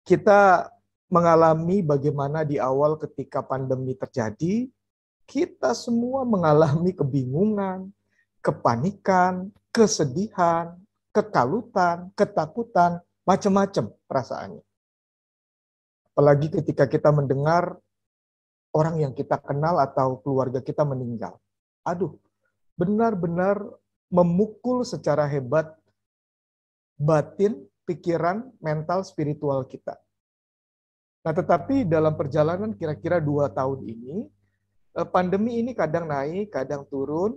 Kita mengalami bagaimana di awal ketika pandemi terjadi, kita semua mengalami kebingungan, kepanikan, kesedihan, kekalutan, ketakutan, macam-macam perasaannya. Apalagi ketika kita mendengar orang yang kita kenal atau keluarga kita meninggal. Aduh, benar-benar memukul secara hebat batin, pikiran, mental, spiritual kita. Nah, tetapi dalam perjalanan kira-kira 2 tahun ini, pandemi ini kadang naik, kadang turun,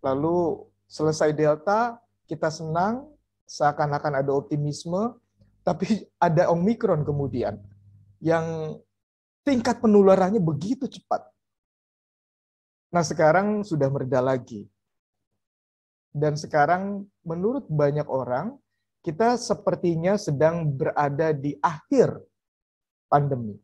lalu selesai Delta, kita senang, seakan-akan ada optimisme, tapi ada Omikron kemudian, yang tingkat penularannya begitu cepat. Nah, sekarang sudah mereda lagi. Dan sekarang menurut banyak orang, kita sepertinya sedang berada di akhir pandemi.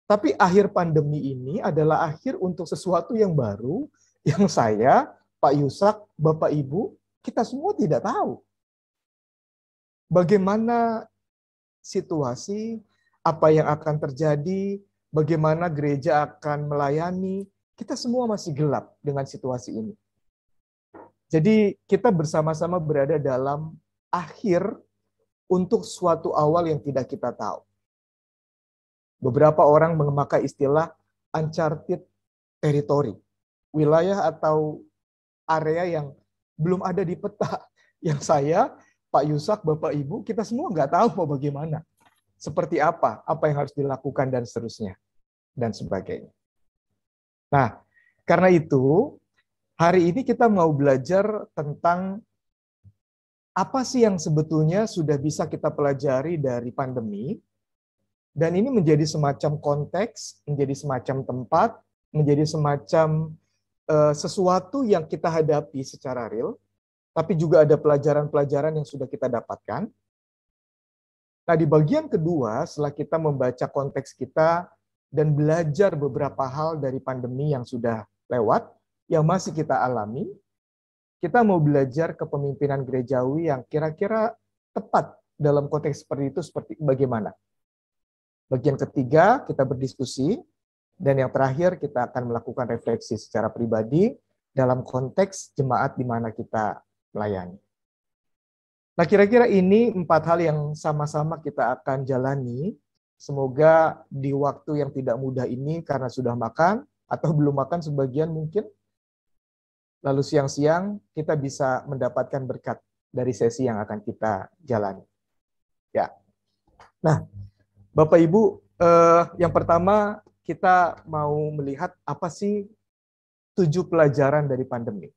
Tapi akhir pandemi ini adalah akhir untuk sesuatu yang baru, yang saya, Pak Yusak, Bapak Ibu, kita semua tidak tahu. Bagaimana situasi, apa yang akan terjadi, bagaimana gereja akan melayani, kita semua masih gelap dengan situasi ini. Jadi kita bersama-sama berada dalam akhir untuk suatu awal yang tidak kita tahu. Beberapa orang memakai istilah uncharted territory, wilayah atau area yang belum ada di peta. Yang saya, Pak Yusak, Bapak Ibu, kita semua nggak tahu mau bagaimana. Seperti apa yang harus dilakukan dan seterusnya, dan sebagainya. Nah, karena itu, hari ini kita mau belajar tentang apa sih yang sebetulnya sudah bisa kita pelajari dari pandemi. Dan ini menjadi semacam konteks, menjadi semacam tempat, menjadi semacam sesuatu yang kita hadapi secara real, tapi juga ada pelajaran-pelajaran yang sudah kita dapatkan. Nah, di bagian kedua, setelah kita membaca konteks kita dan belajar beberapa hal dari pandemi yang sudah lewat, yang masih kita alami, kita mau belajar kepemimpinan gerejawi yang kira-kira tepat dalam konteks seperti itu, seperti bagaimana. Bagian ketiga, kita berdiskusi, dan yang terakhir kita akan melakukan refleksi secara pribadi dalam konteks jemaat di mana kita melayani. Nah, kira-kira ini 4 hal yang sama-sama kita akan jalani. Semoga di waktu yang tidak mudah ini, karena sudah makan, atau belum makan sebagian mungkin, lalu siang-siang kita bisa mendapatkan berkat dari sesi yang akan kita jalani. Ya. Nah, Bapak Ibu, yang pertama kita mau melihat apa sih 7 pelajaran dari pandemi.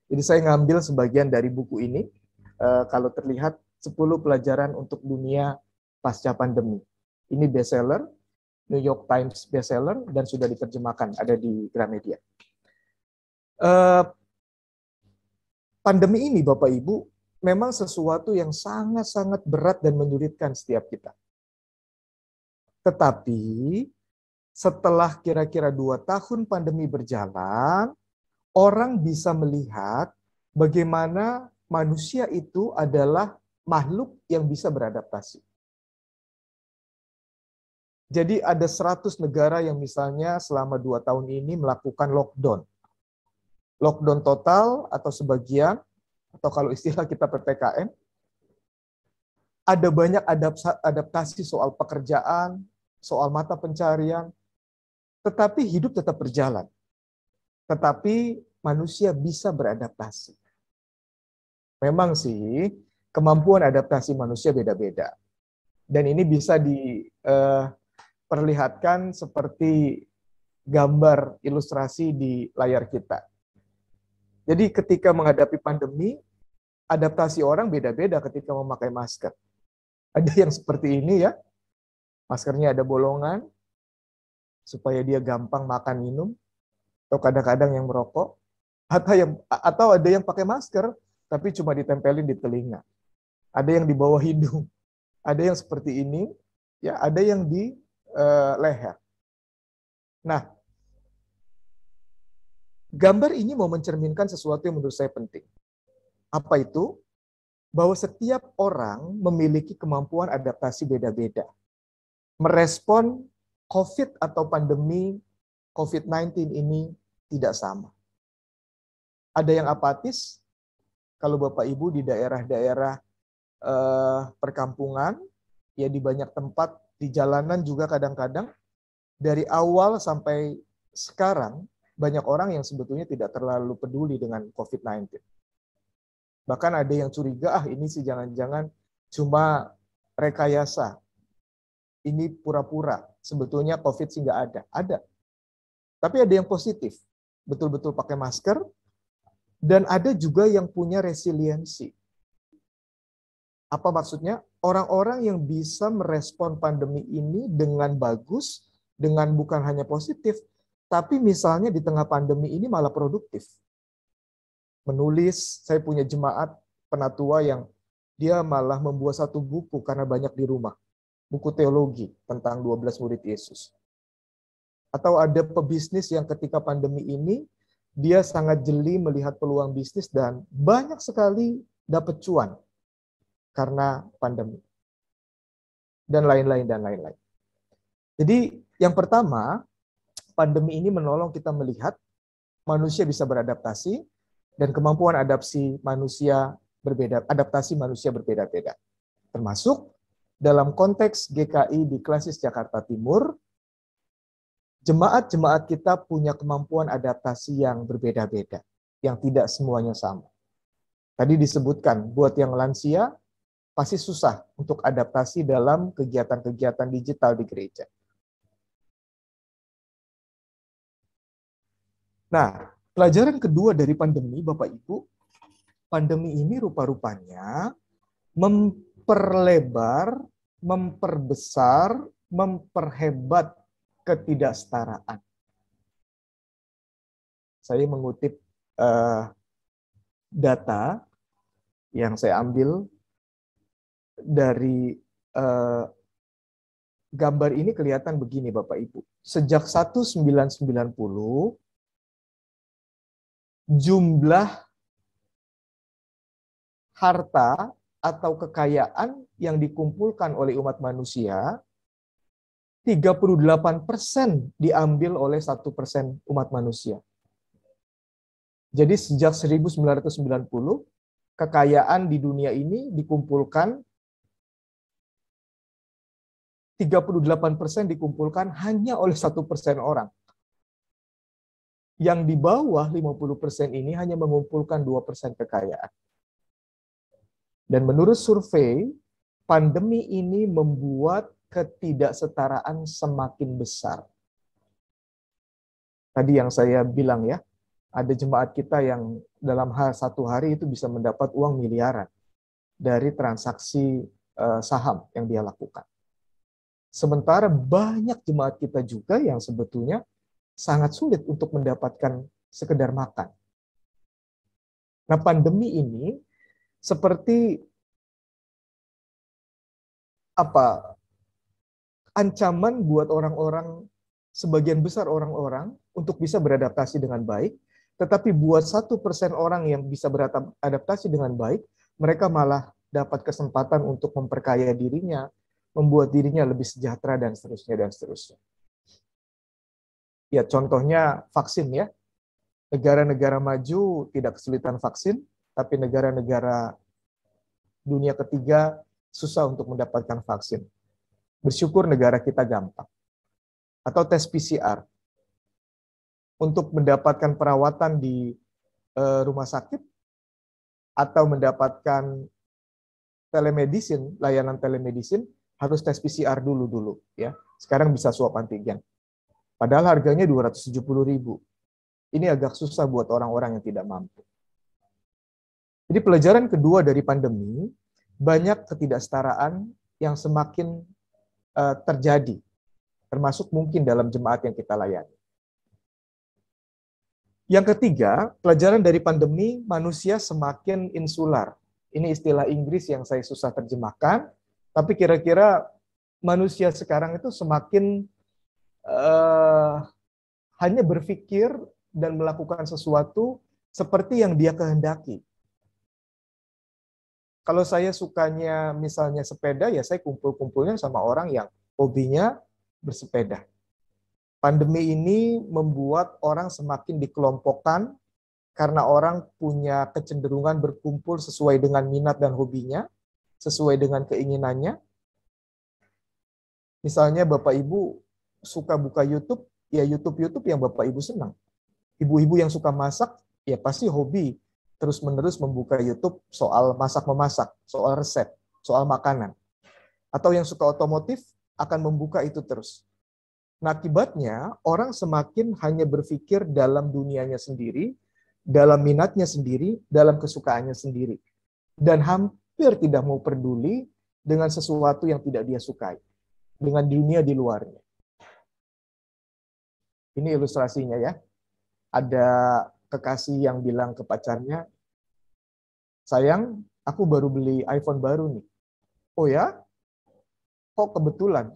Jadi saya ngambil sebagian dari buku ini, kalau terlihat 10 pelajaran untuk dunia pasca pandemi. Ini bestseller, New York Times bestseller, dan sudah diterjemahkan, ada di Gramedia. Pandemi ini Bapak Ibu, memang sesuatu yang sangat-sangat berat dan menyulitkan setiap kita. Tetapi setelah kira-kira 2 tahun pandemi berjalan, orang bisa melihat bagaimana manusia itu adalah makhluk yang bisa beradaptasi. Jadi ada 100 negara yang misalnya selama 2 tahun ini melakukan lockdown. Lockdown total atau sebagian, atau kalau istilah kita PPKM. Ada banyak adaptasi soal pekerjaan, soal mata pencarian, tetapi hidup tetap berjalan. Tetapi manusia bisa beradaptasi. Memang sih, kemampuan adaptasi manusia beda-beda. Dan ini bisa diperlihatkan seperti gambar ilustrasi di layar kita. Jadi ketika menghadapi pandemi, adaptasi orang beda-beda ketika memakai masker. Ada yang seperti ini ya, maskernya ada bolongan, supaya dia gampang makan minum, atau kadang-kadang yang merokok, atau ada yang pakai masker, tapi cuma ditempelin di telinga. Ada yang di bawah hidung, ada yang seperti ini, ya, ada yang di leher. Nah, gambar ini mau mencerminkan sesuatu yang menurut saya penting. Apa itu? bahwa setiap orang memiliki kemampuan adaptasi beda-beda. Merespon COVID atau pandemi COVID-19 ini tidak sama. Ada yang apatis, kalau Bapak Ibu di daerah-daerah perkampungan, ya di banyak tempat, di jalanan juga kadang-kadang, dari awal sampai sekarang, banyak orang yang sebetulnya tidak terlalu peduli dengan COVID-19. Bahkan ada yang curiga, ini sih jangan-jangan cuma rekayasa. Ini pura-pura, sebetulnya COVID sih nggak ada. Ada. Tapi ada yang positif, betul-betul pakai masker, dan ada juga yang punya resiliensi. Apa maksudnya? Orang-orang yang bisa merespon pandemi ini dengan bagus, dengan bukan hanya positif, tapi misalnya di tengah pandemi ini malah produktif. Menulis, saya punya jemaat penatua yang dia malah membuat satu buku karena banyak di rumah. Buku teologi tentang 12 murid Yesus. Atau ada pebisnis yang ketika pandemi ini, dia sangat jeli melihat peluang bisnis dan banyak sekali dapat cuan karena pandemi. Dan lain-lain, dan lain-lain. Jadi yang pertama, pandemi ini menolong kita melihat manusia bisa beradaptasi dan kemampuan adaptasi manusia berbeda-beda. Termasuk dalam konteks GKI di Klasis Jakarta Timur, jemaat-jemaat kita punya kemampuan adaptasi yang berbeda-beda, yang tidak semuanya sama. Tadi disebutkan, buat yang lansia, pasti susah untuk adaptasi dalam kegiatan-kegiatan digital di gereja. Nah, pelajaran kedua dari pandemi, Bapak Ibu, pandemi ini rupa-rupanya memperlebar, memperbesar, memperhebat ketidaksetaraan. Saya mengutip data yang saya ambil dari gambar ini kelihatan begini Bapak Ibu. Sejak 1990, jumlah harta atau kekayaan yang dikumpulkan oleh umat manusia 38% diambil oleh 1% umat manusia. Jadi sejak 1990, kekayaan di dunia ini dikumpulkan 38% dikumpulkan hanya oleh 1% orang. Yang di bawah 50% ini hanya mengumpulkan 2% kekayaan. Dan menurut survei, pandemi ini membuat ketidaksetaraan semakin besar. Tadi yang saya bilang ya, ada jemaat kita yang dalam satu hari itu bisa mendapat uang miliaran dari transaksi saham yang dia lakukan. Sementara banyak jemaat kita juga yang sebetulnya sangat sulit untuk mendapatkan sekedar makan. Nah, pandemi ini seperti ancaman buat orang-orang, sebagian besar orang-orang untuk bisa beradaptasi dengan baik, tetapi buat 1% orang yang bisa beradaptasi dengan baik, mereka malah dapat kesempatan untuk memperkaya dirinya, membuat dirinya lebih sejahtera, dan seterusnya, dan seterusnya. Ya, contohnya vaksin ya. Negara-negara maju tidak kesulitan vaksin, tapi negara-negara dunia ketiga susah untuk mendapatkan vaksin. Bersyukur negara kita gampang. Atau tes PCR. Untuk mendapatkan perawatan di rumah sakit, atau mendapatkan telemedicine, layanan telemedicine, harus tes PCR dulu ya. Sekarang bisa swab antigen. Padahal harganya 270.000. Ini agak susah buat orang-orang yang tidak mampu. Jadi pelajaran kedua dari pandemi, banyak ketidaksetaraan yang semakin terjadi, termasuk mungkin dalam jemaat yang kita layani. Yang ketiga, pelajaran dari pandemi, manusia semakin insular. Ini istilah Inggris yang saya susah terjemahkan, tapi kira-kira manusia sekarang itu semakin hanya berpikir dan melakukan sesuatu seperti yang dia kehendaki. Kalau saya sukanya misalnya sepeda, ya saya kumpul-kumpulnya sama orang yang hobinya bersepeda. Pandemi ini membuat orang semakin dikelompokkan karena orang punya kecenderungan berkumpul sesuai dengan minat dan hobinya, sesuai dengan keinginannya. Misalnya Bapak Ibu suka buka YouTube, ya YouTube yang Bapak Ibu senang. Ibu-ibu yang suka masak, ya pasti hobi terus-menerus membuka YouTube soal masak-memasak, soal resep, soal makanan. Atau yang suka otomotif akan membuka itu terus. Nah, akibatnya orang semakin hanya berpikir dalam dunianya sendiri, dalam minatnya sendiri, dalam kesukaannya sendiri. Dan hampir tidak mau peduli dengan sesuatu yang tidak dia sukai, dengan dunia di luarnya. Ini ilustrasinya ya. Ada kekasih yang bilang ke pacarnya, sayang, aku baru beli iPhone baru nih. Oh ya? Kok kebetulan?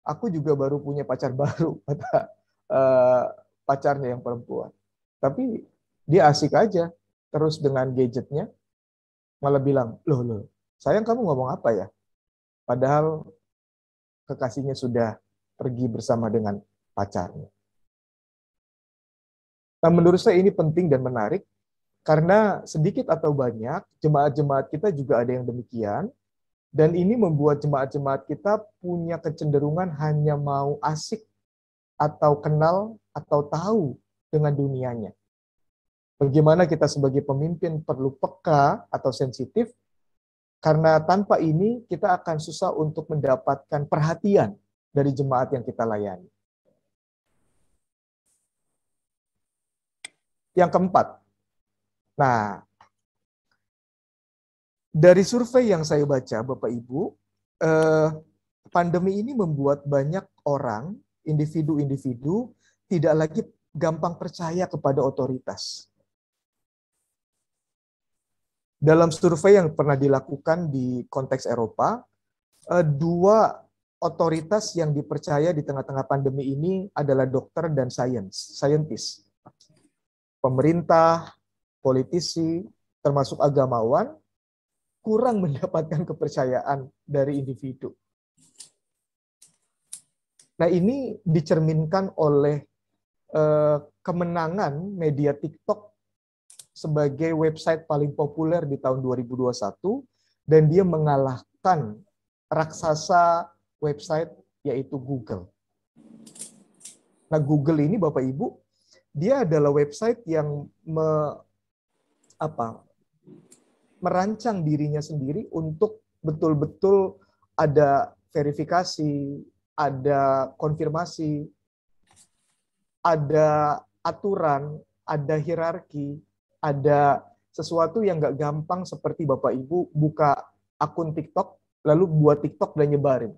Aku juga baru punya pacar baru, kata pacarnya yang perempuan. Tapi dia asik aja, terus dengan gadgetnya, malah bilang, loh, sayang kamu ngomong apa ya? Padahal kekasihnya sudah pergi bersama dengan pacarnya. Nah, menurut saya ini penting dan menarik, karena sedikit atau banyak, jemaat-jemaat kita juga ada yang demikian, dan ini membuat jemaat-jemaat kita punya kecenderungan hanya mau asik atau kenal atau tahu dengan dunianya. Bagaimana kita sebagai pemimpin perlu peka atau sensitif, karena tanpa ini kita akan susah untuk mendapatkan perhatian dari jemaat yang kita layani. Yang keempat, nah, dari survei yang saya baca, Bapak Ibu, pandemi ini membuat banyak orang, individu-individu, tidak lagi gampang percaya kepada otoritas. Dalam survei yang pernah dilakukan di konteks Eropa, dua otoritas yang dipercaya di tengah-tengah pandemi ini adalah dokter dan saintis. Pemerintah, politisi, termasuk agamawan, kurang mendapatkan kepercayaan dari individu. Nah, ini dicerminkan oleh kemenangan media TikTok sebagai website paling populer di tahun 2021, dan dia mengalahkan raksasa website yaitu Google. Nah, Google ini Bapak Ibu, dia adalah website yang merancang dirinya sendiri untuk betul-betul ada verifikasi, ada konfirmasi, ada aturan, ada hierarki, ada sesuatu yang nggak gampang seperti Bapak Ibu buka akun TikTok, lalu buat TikTok dan nyebarin.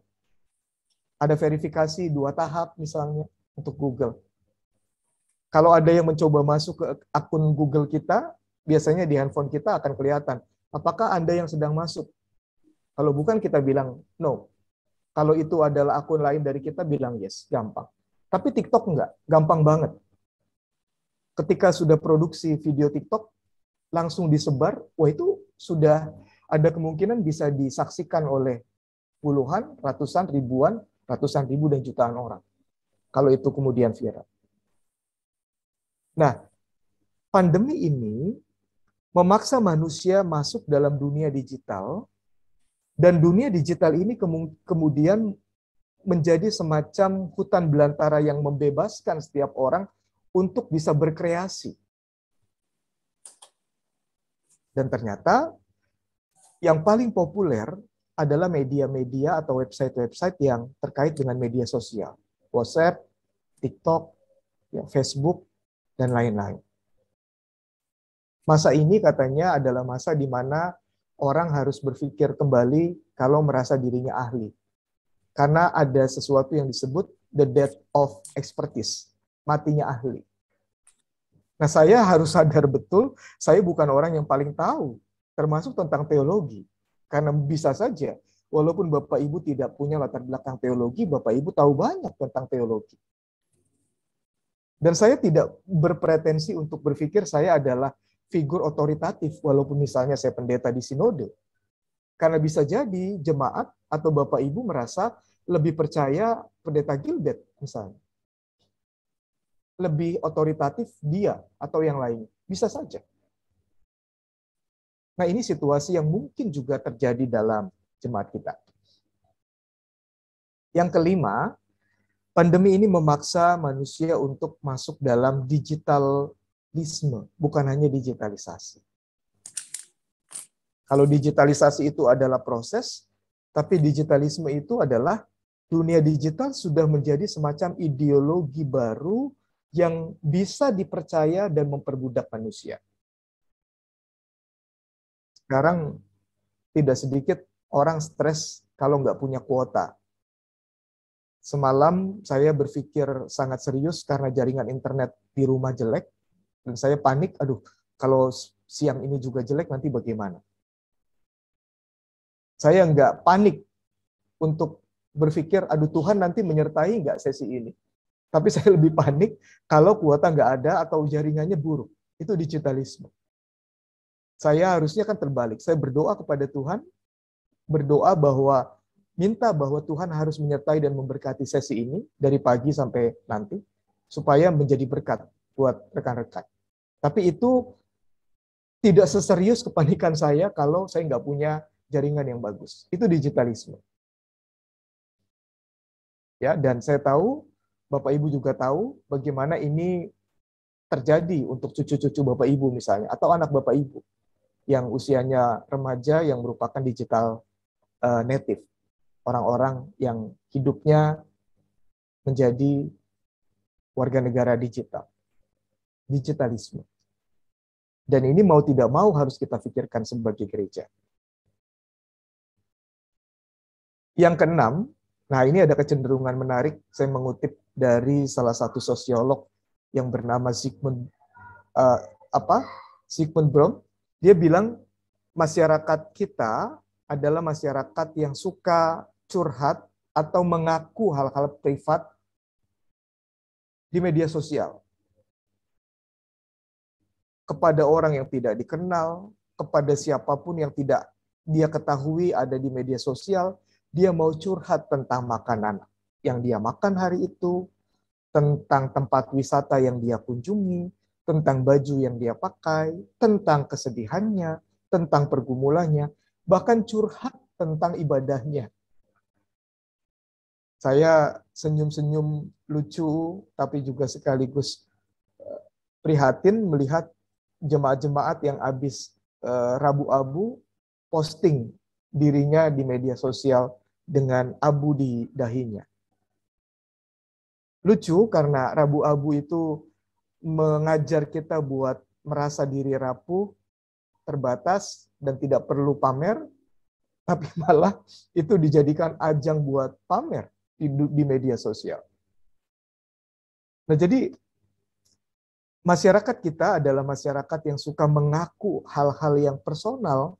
Ada verifikasi 2 tahap misalnya untuk Google. Kalau ada yang mencoba masuk ke akun Google kita, biasanya di handphone kita akan kelihatan, apakah Anda yang sedang masuk? Kalau bukan kita bilang no. Kalau itu adalah akun lain dari kita bilang yes, gampang. Tapi TikTok enggak, gampang banget. Ketika sudah produksi video TikTok, langsung disebar, wah itu sudah ada kemungkinan bisa disaksikan oleh puluhan, ratusan, ribuan, ratusan ribu dan jutaan orang. Kalau itu kemudian viral. Nah, pandemi ini memaksa manusia masuk dalam dunia digital, dan dunia digital ini kemudian menjadi semacam hutan belantara yang membebaskan setiap orang untuk bisa berkreasi. Dan ternyata yang paling populer adalah media-media atau website-website yang terkait dengan media sosial. WhatsApp, TikTok, Facebook, dan lain-lain. Masa ini katanya adalah masa di mana orang harus berpikir kembali kalau merasa dirinya ahli. Karena ada sesuatu yang disebut the death of expertise, matinya ahli. Nah, saya harus sadar betul, saya bukan orang yang paling tahu, termasuk tentang teologi. Karena bisa saja, walaupun Bapak Ibu tidak punya latar belakang teologi, Bapak Ibu tahu banyak tentang teologi. Dan saya tidak berpretensi untuk berpikir saya adalah figur otoritatif, walaupun misalnya saya pendeta di sinode. Karena bisa jadi jemaat atau Bapak Ibu merasa lebih percaya pendeta Gilbert misalnya. Lebih otoritatif dia atau yang lain. Bisa saja. Nah, ini situasi yang mungkin juga terjadi dalam jemaat kita. Yang kelima, pandemi ini memaksa manusia untuk masuk dalam digitalisme, bukan hanya digitalisasi. Kalau digitalisasi itu adalah proses, tapi digitalisme itu adalah dunia digital sudah menjadi semacam ideologi baru yang bisa dipercaya dan memperbudak manusia. Sekarang tidak sedikit orang stres kalau nggak punya kuota. Semalam saya berpikir sangat serius karena jaringan internet di rumah jelek, dan saya panik, aduh, kalau siang ini juga jelek nanti bagaimana? Saya nggak panik untuk berpikir, aduh Tuhan nanti menyertai nggak sesi ini. Tapi saya lebih panik kalau kuota nggak ada atau jaringannya buruk. Itu digitalisme. Saya harusnya kan terbalik. Saya berdoa kepada Tuhan, berdoa bahwa minta bahwa Tuhan harus menyertai dan memberkati sesi ini dari pagi sampai nanti, supaya menjadi berkat buat rekan-rekan. Tapi itu tidak seserius kepanikan saya kalau saya nggak punya jaringan yang bagus. Itu digitalisme. Ya, dan saya tahu, Bapak Ibu juga tahu bagaimana ini terjadi untuk cucu-cucu Bapak Ibu misalnya, atau anak Bapak Ibu yang usianya remaja yang merupakan digital native. Orang-orang yang hidupnya menjadi warga negara digital. Digitalisme. Dan ini mau tidak mau harus kita pikirkan sebagai gereja. Yang keenam, nah ini ada kecenderungan menarik, saya mengutip dari salah satu sosiolog yang bernama Sigmund Brom. Dia bilang masyarakat kita adalah masyarakat yang suka curhat atau mengaku hal-hal privat di media sosial. Kepada orang yang tidak dikenal, kepada siapapun yang tidak dia ketahui ada di media sosial, dia mau curhat tentang makanan yang dia makan hari itu, tentang tempat wisata yang dia kunjungi, tentang baju yang dia pakai, tentang kesedihannya, tentang pergumulannya, bahkan curhat tentang ibadahnya. Saya senyum-senyum lucu, tapi juga sekaligus prihatin melihat jemaat-jemaat yang habis rabu-abu posting dirinya di media sosial dengan abu di dahinya. Lucu karena rabu-abu itu mengajar kita buat merasa diri rapuh, terbatas, dan tidak perlu pamer, tapi malah itu dijadikan ajang buat pamer di media sosial. Nah, jadi masyarakat kita adalah masyarakat yang suka mengaku hal-hal yang personal,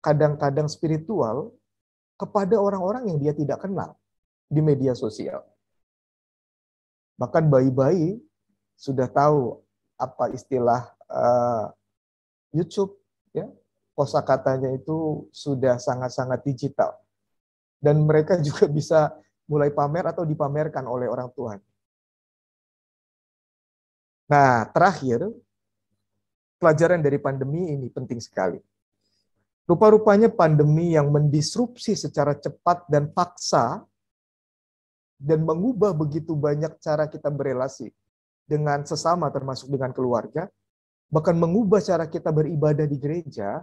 kadang-kadang spiritual, kepada orang-orang yang dia tidak kenal di media sosial. Bahkan bayi-bayi sudah tahu apa istilah YouTube, ya, kosakatanya itu sudah sangat-sangat digital. Dan mereka juga bisa mulai pamer atau dipamerkan oleh orang Tuhan. Nah, terakhir, pelajaran dari pandemi ini penting sekali. Rupa-rupanya pandemi yang mendisrupsi secara cepat dan paksa dan mengubah begitu banyak cara kita berelasi dengan sesama termasuk dengan keluarga, bahkan mengubah cara kita beribadah di gereja,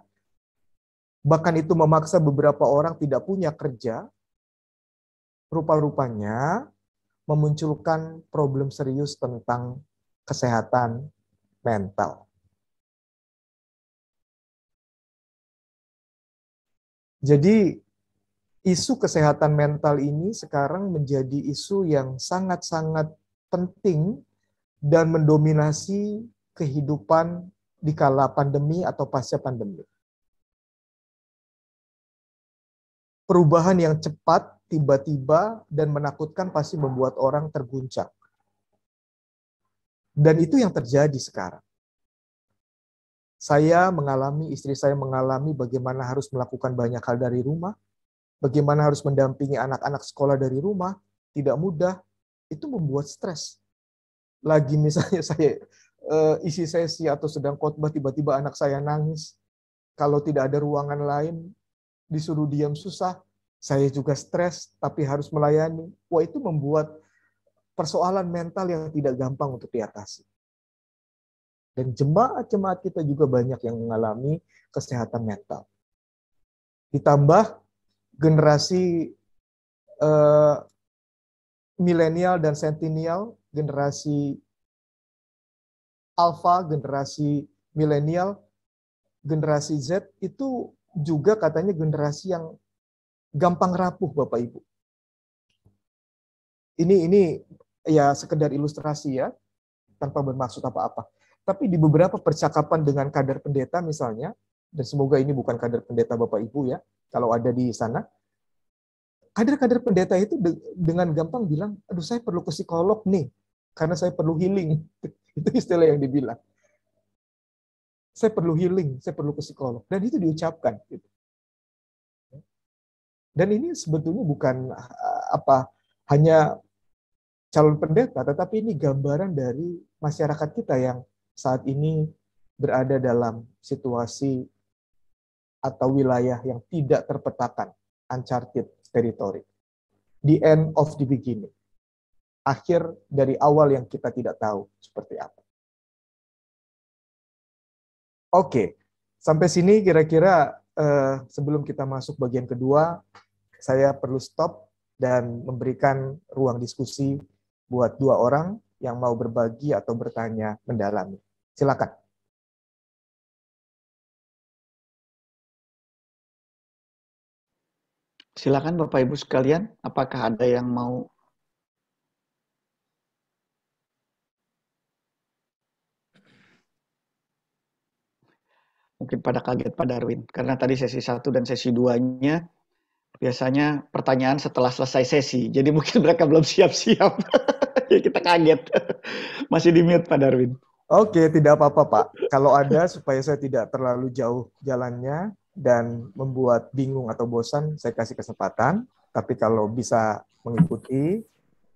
bahkan itu memaksa beberapa orang tidak punya kerja, rupa-rupanya memunculkan problem serius tentang kesehatan mental. Jadi isu kesehatan mental ini sekarang menjadi isu yang sangat-sangat penting dan mendominasi kehidupan di kala pandemi atau pasca pandemi. Perubahan yang cepat, tiba-tiba, dan menakutkan pasti membuat orang terguncang. Dan itu yang terjadi sekarang. Istri saya mengalami bagaimana harus melakukan banyak hal dari rumah, bagaimana harus mendampingi anak-anak sekolah dari rumah, tidak mudah, itu membuat stres. Lagi misalnya saya isi sesi atau sedang khotbah, tiba-tiba anak saya nangis, kalau tidak ada ruangan lain, disuruh diam susah, saya juga stres, tapi harus melayani. Wah, itu membuat persoalan mental yang tidak gampang untuk diatasi. Dan jemaat-jemaat kita juga banyak yang mengalami kesehatan mental. Ditambah generasi milenial dan sentinel, generasi alpha, generasi milenial, generasi Z itu juga katanya generasi yang gampang rapuh, Bapak Ibu. Ini ya sekedar ilustrasi ya, tanpa bermaksud apa-apa. Tapi di beberapa percakapan dengan kader pendeta misalnya, dan semoga ini bukan kader pendeta Bapak Ibu ya, kalau ada di sana, kader-kader pendeta itu dengan gampang bilang, aduh saya perlu ke psikolog nih, karena saya perlu healing. Itu istilah yang dibilang. Saya perlu healing, saya perlu ke psikolog. Dan itu diucapkan. Dan ini sebetulnya bukan hanya calon pendeta, tetapi ini gambaran dari masyarakat kita yang saat ini berada dalam situasi atau wilayah yang tidak terpetakan, uncharted territory. The end of the beginning. Akhir dari awal yang kita tidak tahu seperti apa. Oke, sampai sini kira-kira sebelum kita masuk bagian kedua, saya perlu stop dan memberikan ruang diskusi buat dua orang yang mau berbagi atau bertanya mendalami. Silakan. Silakan Bapak Ibu sekalian, apakah ada yang mau? Mungkin pada kaget Pak Darwin, karena tadi sesi 1 dan sesi 2-nya biasanya pertanyaan setelah selesai sesi, jadi mungkin mereka belum siap-siap. Ya kita kaget. Masih di mute Pak Darwin. Oke, tidak apa-apa Pak. Kalau ada supaya saya tidak terlalu jauh jalannya dan membuat bingung atau bosan, saya kasih kesempatan. Tapi kalau bisa mengikuti,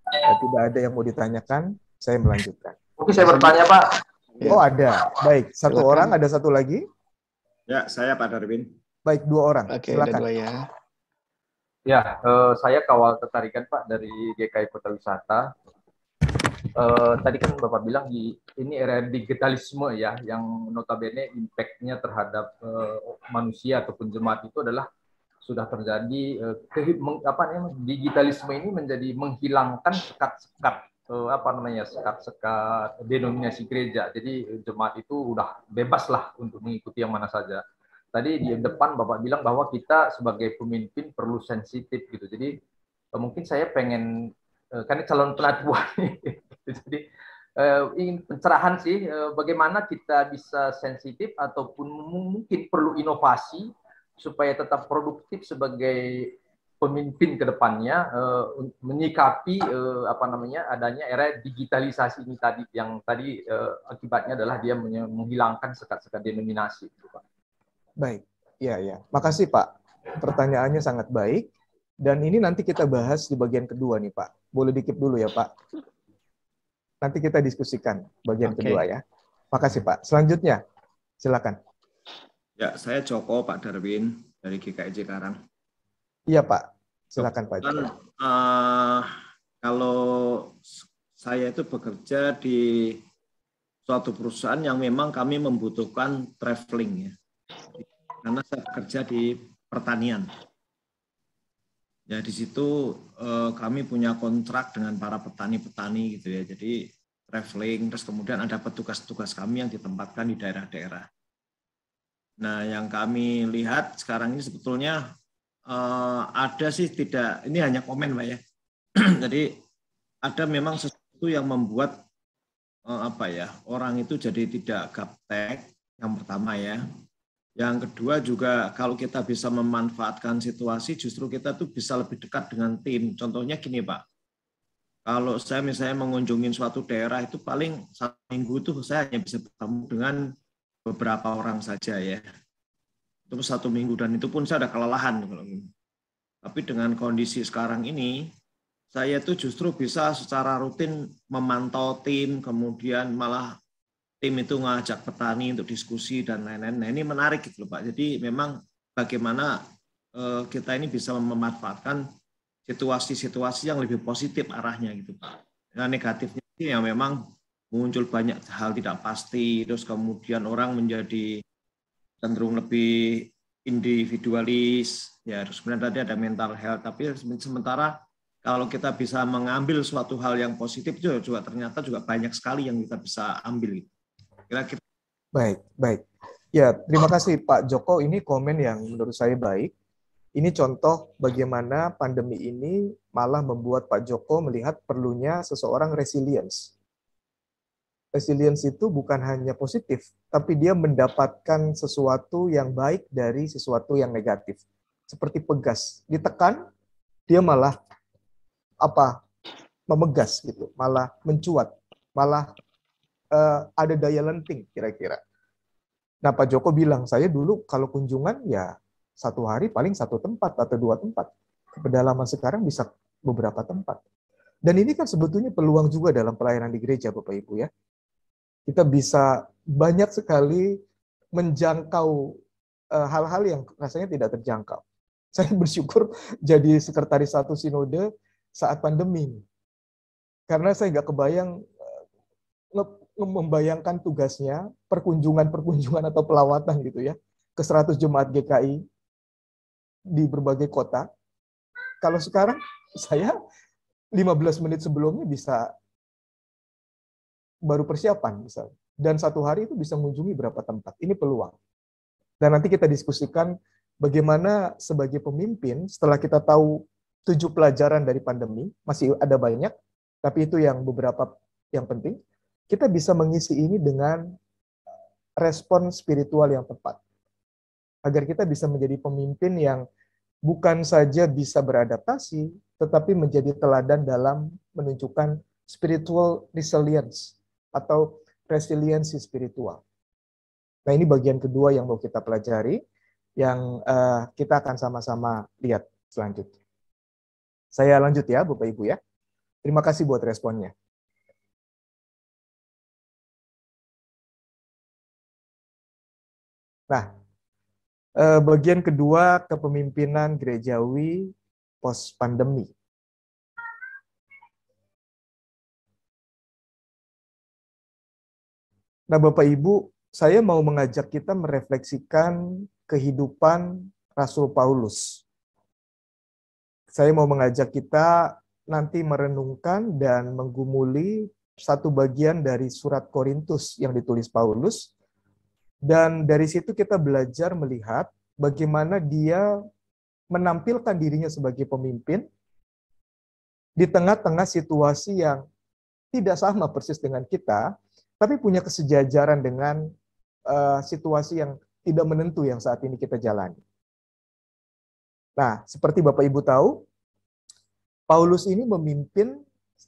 tidak ada yang mau ditanyakan, saya melanjutkan. Mungkin saya bertanya Pak. Oh ada, baik. Satu Silakan. orang, ada satu lagi? Ya, saya Pak Darwin. Baik, dua orang. Oke, Silakan. ada dua ya. Ya, saya kawal ketarikan Pak dari GKI Kota Wisata. Tadi kan Bapak bilang ini era digitalisme ya, yang notabene impact-nya terhadap manusia ataupun jemaat itu adalah sudah terjadi digitalisme ini menjadi menghilangkan sekat-sekat sekat-sekat denominasi gereja. Jadi jemaat itu udah bebas lah untuk mengikuti yang mana saja. Tadi di depan Bapak bilang bahwa kita sebagai pemimpin perlu sensitif gitu. Jadi mungkin saya pengen kan calon penatua jadi ingin pencerahan sih bagaimana kita bisa sensitif ataupun mungkin perlu inovasi supaya tetap produktif sebagai pemimpin ke depannya menyikapi adanya era digitalisasi ini tadi yang tadi akibatnya adalah dia menghilangkan sekat-sekat denominasi gitu, Pak. Baik. Ya. Makasih Pak. Pertanyaannya sangat baik. Dan ini nanti kita bahas di bagian kedua nih Pak. Boleh dikip dulu ya Pak. Nanti kita diskusikan bagian kedua ya. Makasih Pak. Selanjutnya, silakan. Ya, saya Joko Pak Darwin dari GKI Cikarang. Iya Pak. Silakan Pak. Kalau saya itu bekerja di suatu perusahaan yang memang kami membutuhkan traveling ya. Karena saya bekerja di pertanian. Ya di situ kami punya kontrak dengan para petani-petani gitu ya. Jadi traveling, terus kemudian ada petugas-petugas kami yang ditempatkan di daerah-daerah. Nah, yang kami lihat sekarang ini sebetulnya ada sih tidak, ini hanya komen Pak ya. Jadi ada memang sesuatu yang membuat orang itu jadi tidak gaptek, yang pertama ya. Yang kedua juga kalau kita bisa memanfaatkan situasi, justru kita tuh bisa lebih dekat dengan tim. Contohnya gini Pak, kalau saya misalnya mengunjungi suatu daerah itu paling 1 minggu itu saya hanya bisa bertemu dengan beberapa orang saja ya. Itu 1 minggu dan itu pun saya ada kelelahan. Tapi dengan kondisi sekarang ini, saya itu justru bisa secara rutin memantau tim, kemudian malah tim itu ngajak petani untuk diskusi dan lain-lain. Nah ini menarik gitu Pak. Jadi memang bagaimana kita ini bisa memanfaatkan situasi-situasi yang lebih positif arahnya gitu Pak. Nah negatifnya ya memang muncul banyak hal tidak pasti, terus kemudian orang menjadi cenderung lebih individualis, ya terus kemudian tadi ada mental health, tapi sementara kalau kita bisa mengambil suatu hal yang positif juga ternyata juga banyak sekali yang kita bisa ambil. Kira-kira. Baik. Ya, terima kasih Pak Joko. Ini komen yang menurut saya baik. Ini contoh bagaimana pandemi ini malah membuat Pak Joko melihat perlunya seseorang resilience. Resilience itu bukan hanya positif, tapi dia mendapatkan sesuatu yang baik dari sesuatu yang negatif. Seperti pegas, ditekan, dia malah memegas gitu, malah mencuat, malah ada daya lenting kira-kira. Nah Pak Joko bilang, saya dulu kalau kunjungan ya 1 hari paling 1 tempat atau 2 tempat. Pedalaman sekarang bisa beberapa tempat. Dan ini kan sebetulnya peluang juga dalam pelayanan di gereja Bapak Ibu ya. Kita bisa banyak sekali menjangkau hal-hal yang rasanya tidak terjangkau. Saya bersyukur jadi sekretaris satu sinode saat pandemi. Karena saya nggak kebayang membayangkan tugasnya, perkunjungan atau pelawatan gitu ya, ke 100 jemaat GKI di berbagai kota. Kalau sekarang saya 15 menit sebelumnya bisa baru persiapan misalnya. Dan 1 hari itu bisa mengunjungi berapa tempat. Ini peluang. Dan nanti kita diskusikan bagaimana sebagai pemimpin setelah kita tahu 7 pelajaran dari pandemi, masih ada banyak, tapi itu yang beberapa yang penting. Kita bisa mengisi ini dengan respon spiritual yang tepat. Agar kita bisa menjadi pemimpin yang bukan saja bisa beradaptasi, tetapi menjadi teladan dalam menunjukkan spiritual resilience atau resiliensi spiritual. Nah ini bagian kedua yang mau kita pelajari, yang kita akan sama-sama lihat selanjutnya. Saya lanjut ya Bapak Ibu ya. Terima kasih buat responnya. Nah, bagian kedua kepemimpinan gerejawi pos pandemi. Nah, Bapak Ibu, saya mau mengajak kita merefleksikan kehidupan Rasul Paulus. Saya mau mengajak kita nanti merenungkan dan menggumuli satu bagian dari surat Korintus yang ditulis Paulus. Dan dari situ kita belajar melihat bagaimana dia menampilkan dirinya sebagai pemimpin di tengah-tengah situasi yang tidak sama persis dengan kita, tapi punya kesejajaran dengan situasi yang tidak menentu yang saat ini kita jalani. Nah, seperti Bapak Ibu tahu, Paulus ini memimpin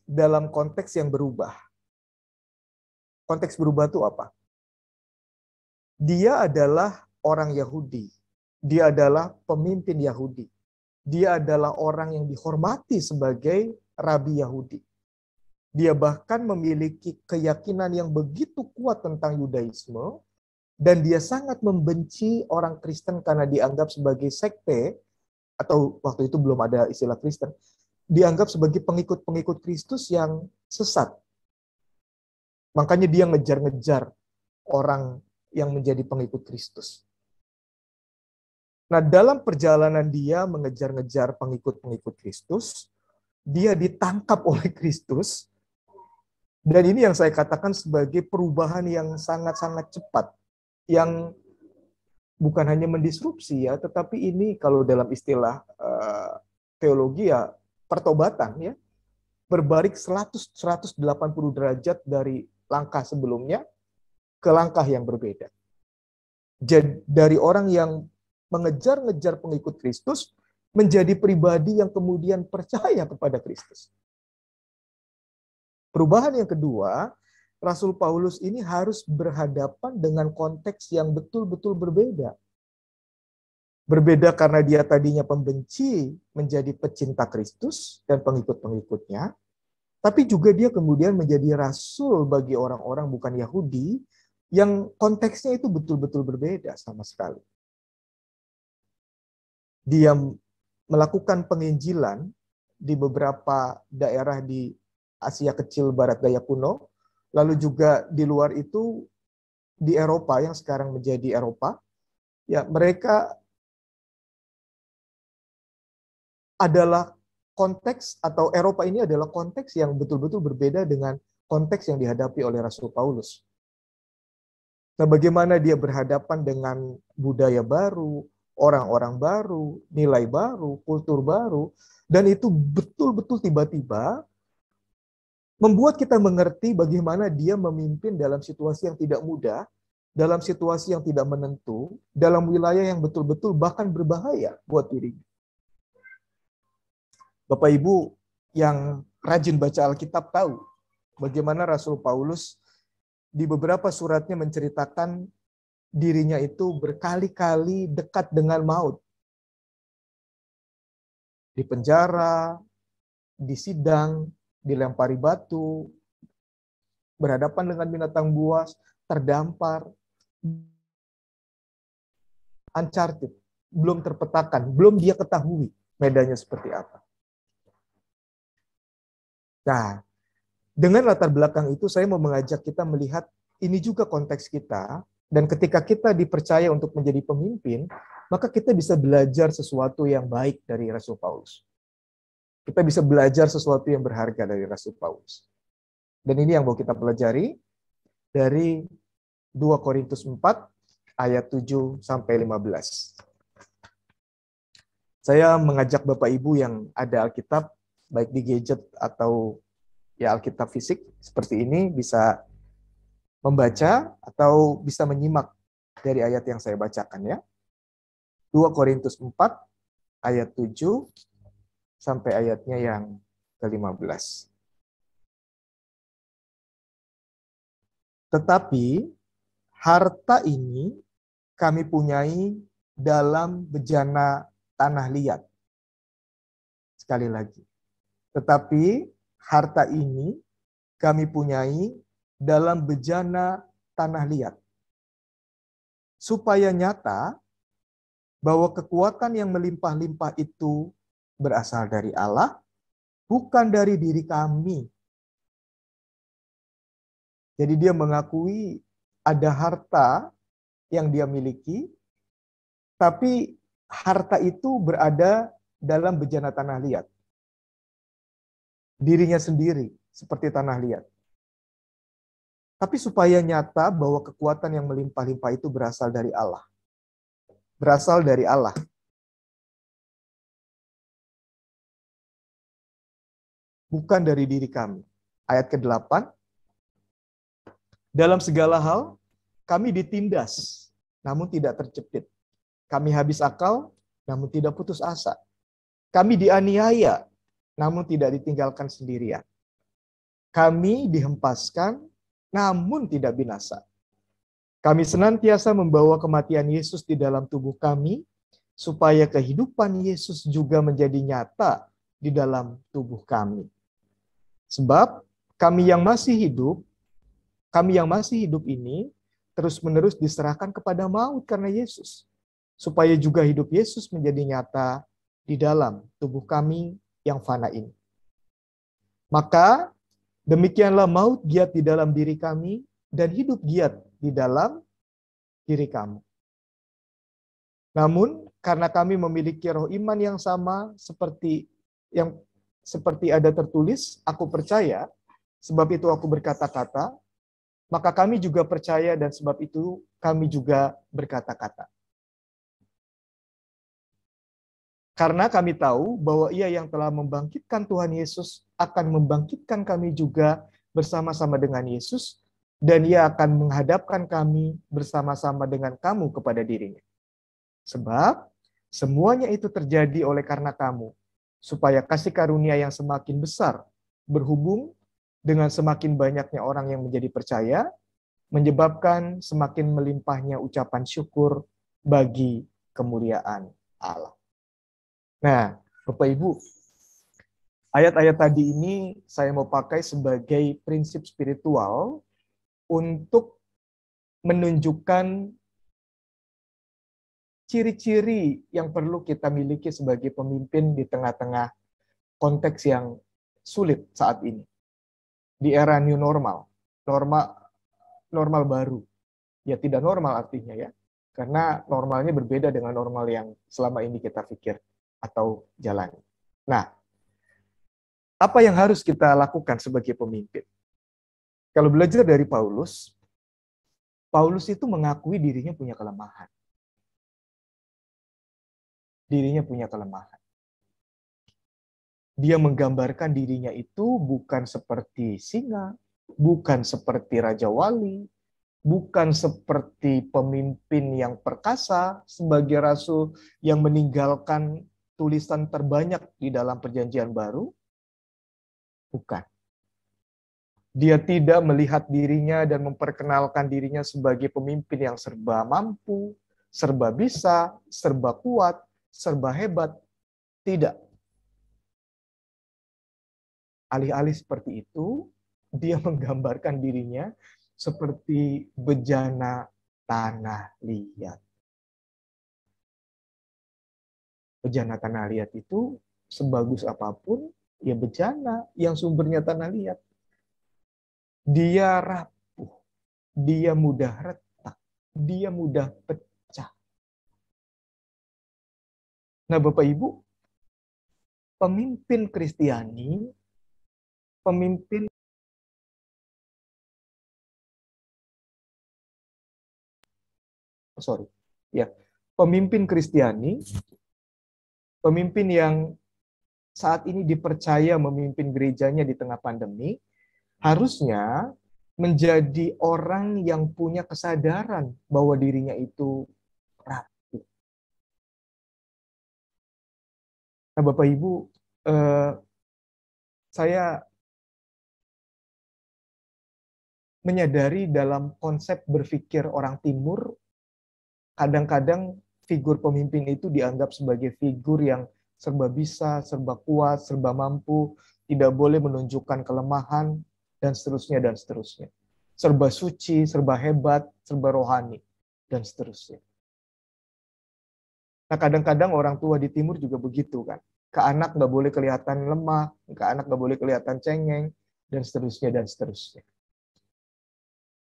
dalam konteks yang berubah. Konteks berubah itu apa? Dia adalah orang Yahudi. Dia adalah pemimpin Yahudi. Dia adalah orang yang dihormati sebagai rabi Yahudi. Dia bahkan memiliki keyakinan yang begitu kuat tentang Yudaisme, dan dia sangat membenci orang Kristen karena dianggap sebagai sekte, atau waktu itu belum ada istilah Kristen, dianggap sebagai pengikut-pengikut Kristus yang sesat. Makanya dia ngejar-ngejar orang yang menjadi pengikut Kristus. Nah, dalam perjalanan dia mengejar-ngejar pengikut-pengikut Kristus, dia ditangkap oleh Kristus, dan ini yang saya katakan sebagai perubahan yang sangat-sangat cepat, yang bukan hanya mendisrupsi ya, tetapi ini kalau dalam istilah teologi ya pertobatan ya, berbalik 180 derajat dari langkah sebelumnya ke langkah yang berbeda. Jadi dari orang yang mengejar-ngejar pengikut Kristus menjadi pribadi yang kemudian percaya kepada Kristus. Perubahan yang kedua, Rasul Paulus ini harus berhadapan dengan konteks yang betul-betul berbeda. Berbeda karena dia tadinya pembenci menjadi pecinta Kristus dan pengikut-pengikutnya, tapi juga dia kemudian menjadi rasul bagi orang-orang bukan Yahudi yang konteksnya itu betul-betul berbeda sama sekali. Dia melakukan penginjilan di beberapa daerah di Asia Kecil Barat Daya kuno, lalu juga di luar itu di Eropa yang sekarang menjadi Eropa. Ya, mereka adalah konteks, atau Eropa ini adalah konteks yang betul-betul berbeda dengan konteks yang dihadapi oleh Rasul Paulus. Nah, bagaimana dia berhadapan dengan budaya baru, orang-orang baru, nilai baru, kultur baru, dan itu betul-betul tiba-tiba membuat kita mengerti bagaimana dia memimpin dalam situasi yang tidak mudah, dalam situasi yang tidak menentu, dalam wilayah yang betul-betul bahkan berbahaya buat dirinya. Bapak Ibu yang rajin baca Alkitab tahu bagaimana Rasul Paulus di beberapa suratnya menceritakan dirinya itu berkali-kali dekat dengan maut. Di penjara, di sidang, dilempari batu, berhadapan dengan binatang buas, terdampar, uncharted, belum terpetakan, belum dia ketahui medannya seperti apa. Nah, dengan latar belakang itu saya mau mengajak kita melihat ini juga konteks kita, dan ketika kita dipercaya untuk menjadi pemimpin, maka kita bisa belajar sesuatu yang baik dari Rasul Paulus. Kita bisa belajar sesuatu yang berharga dari Rasul Paulus. Dan ini yang mau kita pelajari dari 2 Korintus 4 ayat 7 sampai 15. Saya mengajak Bapak Ibu yang ada Alkitab, baik di gadget atau ya Alkitab fisik seperti ini, bisa membaca atau bisa menyimak dari ayat yang saya bacakan ya. 2 Korintus 4 ayat 7 sampai ayatnya yang ke-15. Tetapi harta ini kami punyai dalam bejana tanah liat. Sekali lagi. Tetapi harta ini kami punyai dalam bejana tanah liat. Supaya nyata bahwa kekuatan yang melimpah-limpah itu berasal dari Allah, bukan dari diri kami. Jadi dia mengakui ada harta yang dia miliki, tapi harta itu berada dalam bejana tanah liat. Dirinya sendiri seperti tanah liat. Tapi supaya nyata bahwa kekuatan yang melimpah-limpah itu berasal dari Allah. Berasal dari Allah. Bukan dari diri kami. Ayat ke-8. Dalam segala hal, kami ditindas, namun tidak terjepit. Kami habis akal, namun tidak putus asa. Kami dianiaya, namun tidak ditinggalkan sendirian. Kami dihempaskan, namun tidak binasa. Kami senantiasa membawa kematian Yesus di dalam tubuh kami, supaya kehidupan Yesus juga menjadi nyata di dalam tubuh kami. Sebab kami yang masih hidup ini terus-menerus diserahkan kepada maut karena Yesus, supaya juga hidup Yesus menjadi nyata di dalam tubuh kami yang fana ini. Maka demikianlah maut giat di dalam diri kami dan hidup giat di dalam diri kamu. Namun karena kami memiliki roh iman yang sama seperti ada tertulis, aku percaya, sebab itu aku berkata-kata, maka kami juga percaya dan sebab itu kami juga berkata-kata. Karena kami tahu bahwa Ia yang telah membangkitkan Tuhan Yesus akan membangkitkan kami juga bersama-sama dengan Yesus, dan Ia akan menghadapkan kami bersama-sama dengan kamu kepada dirinya. Sebab semuanya itu terjadi oleh karena kamu, supaya kasih karunia yang semakin besar berhubung Dengan semakin banyaknya orang yang menjadi percaya, menyebabkan semakin melimpahnya ucapan syukur bagi kemuliaan Allah. Nah, Bapak Ibu, ayat-ayat tadi ini saya mau pakai sebagai prinsip spiritual untuk menunjukkan ciri-ciri yang perlu kita miliki sebagai pemimpin di tengah-tengah konteks yang sulit saat ini. Di era new normal, normal baru. Ya tidak normal artinya ya. Karena normalnya berbeda dengan normal yang selama ini kita pikir atau jalani. Nah, apa yang harus kita lakukan sebagai pemimpin? Kalau belajar dari Paulus, Paulus itu mengakui dirinya punya kelemahan. Dirinya punya kelemahan. Dia menggambarkan dirinya itu bukan seperti singa, bukan seperti raja wali, bukan seperti pemimpin yang perkasa sebagai rasul yang meninggalkan tulisan terbanyak di dalam Perjanjian Baru. Bukan. Dia tidak melihat dirinya dan memperkenalkan dirinya sebagai pemimpin yang serba mampu, serba bisa, serba kuat, serba hebat. Tidak. Alih-alih seperti itu, dia menggambarkan dirinya seperti bejana tanah liat. Bejana tanah liat itu sebagus apapun, ya bejana yang sumbernya tanah liat. Dia rapuh, dia mudah retak, dia mudah pecah. Nah, Bapak Ibu, pemimpin Kristiani, pemimpin pemimpin Kristiani, pemimpin yang saat ini dipercaya memimpin gerejanya di tengah pandemi, harusnya menjadi orang yang punya kesadaran bahwa dirinya itu rapuh. Nah, Bapak Ibu, saya menyadari dalam konsep berpikir orang Timur, kadang-kadang figur pemimpin itu dianggap sebagai figur yang serba bisa, serba kuat, serba mampu, tidak boleh menunjukkan kelemahan, dan seterusnya, dan seterusnya. Serba suci, serba hebat, serba rohani, dan seterusnya. Nah, kadang-kadang orang tua di Timur juga begitu kan. Ke anak nggak boleh kelihatan lemah, ke anak nggak boleh kelihatan cengeng, dan seterusnya, dan seterusnya.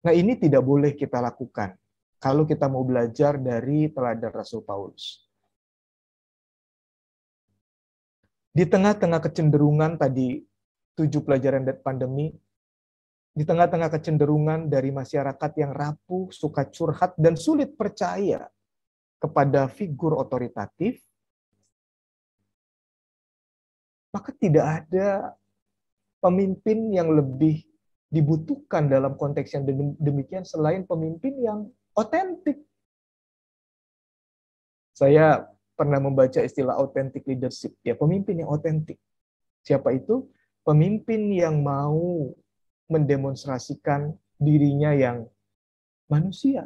Nah, ini tidak boleh kita lakukan kalau kita mau belajar dari teladan Rasul Paulus. Di tengah-tengah kecenderungan tadi 7 pelajaran pandemi, di tengah-tengah kecenderungan dari masyarakat yang rapuh, suka curhat, dan sulit percaya kepada figur otoritatif, maka tidak ada pemimpin yang lebih dibutuhkan dalam konteks yang demikian selain pemimpin yang otentik. Saya pernah membaca istilah authentic leadership, ya pemimpin yang otentik. Siapa itu? Pemimpin yang mau mendemonstrasikan dirinya yang manusia,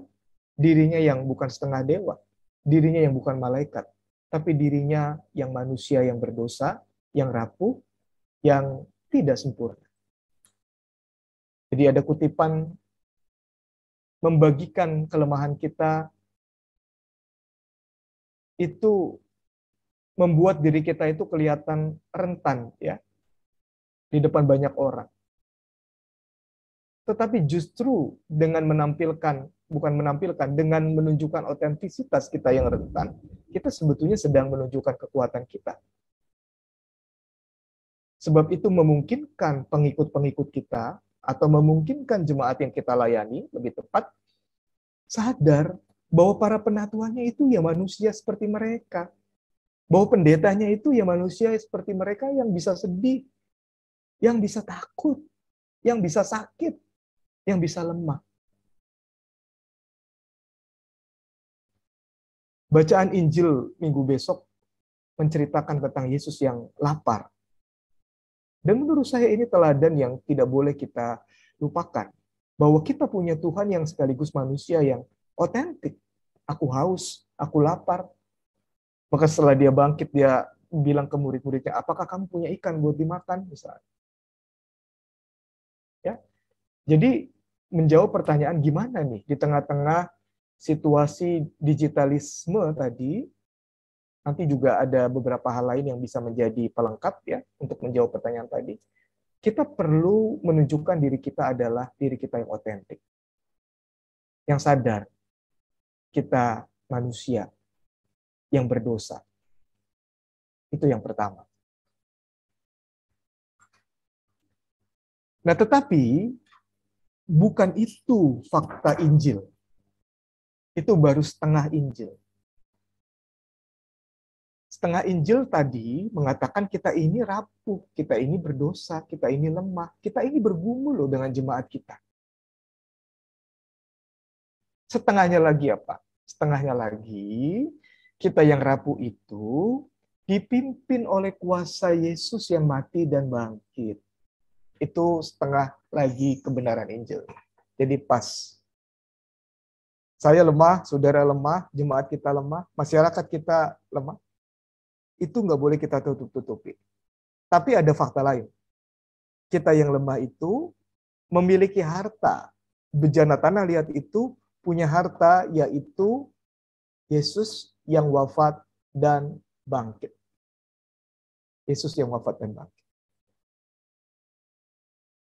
dirinya yang bukan setengah dewa, dirinya yang bukan malaikat, tapi dirinya yang manusia yang berdosa, yang rapuh, yang tidak sempurna. Jadi ada kutipan, membagikan kelemahan kita itu membuat diri kita itu kelihatan rentan ya di depan banyak orang. Tetapi justru dengan dengan menunjukkan otentisitas kita yang rentan, kita sebetulnya sedang menunjukkan kekuatan kita. Sebab itu memungkinkan pengikut-pengikut kita atau memungkinkan jemaat yang kita layani, lebih tepat, sadar bahwa para penatuannya itu ya manusia seperti mereka. Bahwa pendetanya itu ya manusia seperti mereka yang bisa sedih, yang bisa takut, yang bisa sakit, yang bisa lemah. Bacaan Injil minggu besok menceritakan tentang Yesus yang lapar. Dan menurut saya ini teladan yang tidak boleh kita lupakan. Bahwa kita punya Tuhan yang sekaligus manusia yang otentik. Aku haus, aku lapar. Maka setelah dia bangkit, dia bilang ke murid-muridnya, apakah kamu punya ikan buat dimakan? Misalnya. Ya. Jadi menjawab pertanyaan gimana nih di tengah-tengah situasi digitalisme tadi, nanti juga ada beberapa hal lain yang bisa menjadi pelengkap ya untuk menjawab pertanyaan tadi. Kita perlu menunjukkan diri kita adalah diri kita yang otentik. Yang sadar kita manusia yang berdosa. Itu yang pertama. Nah, tetapi bukan itu fakta Injil. Itu baru setengah Injil. Setengah Injil tadi mengatakan kita ini rapuh, kita ini berdosa, kita ini lemah, kita ini bergumul loh dengan jemaat kita. Setengahnya lagi apa? Setengahnya lagi, kita yang rapuh itu dipimpin oleh kuasa Yesus yang mati dan bangkit. Itu setengah lagi kebenaran Injil. Jadi pas. Saya lemah, saudara lemah, jemaat kita lemah, masyarakat kita lemah. Itu nggak boleh kita tutup-tutupi. Tapi ada fakta lain. Kita yang lemah itu memiliki harta. Bejana tanah liat itu punya harta, yaitu Yesus yang wafat dan bangkit. Yesus yang wafat dan bangkit.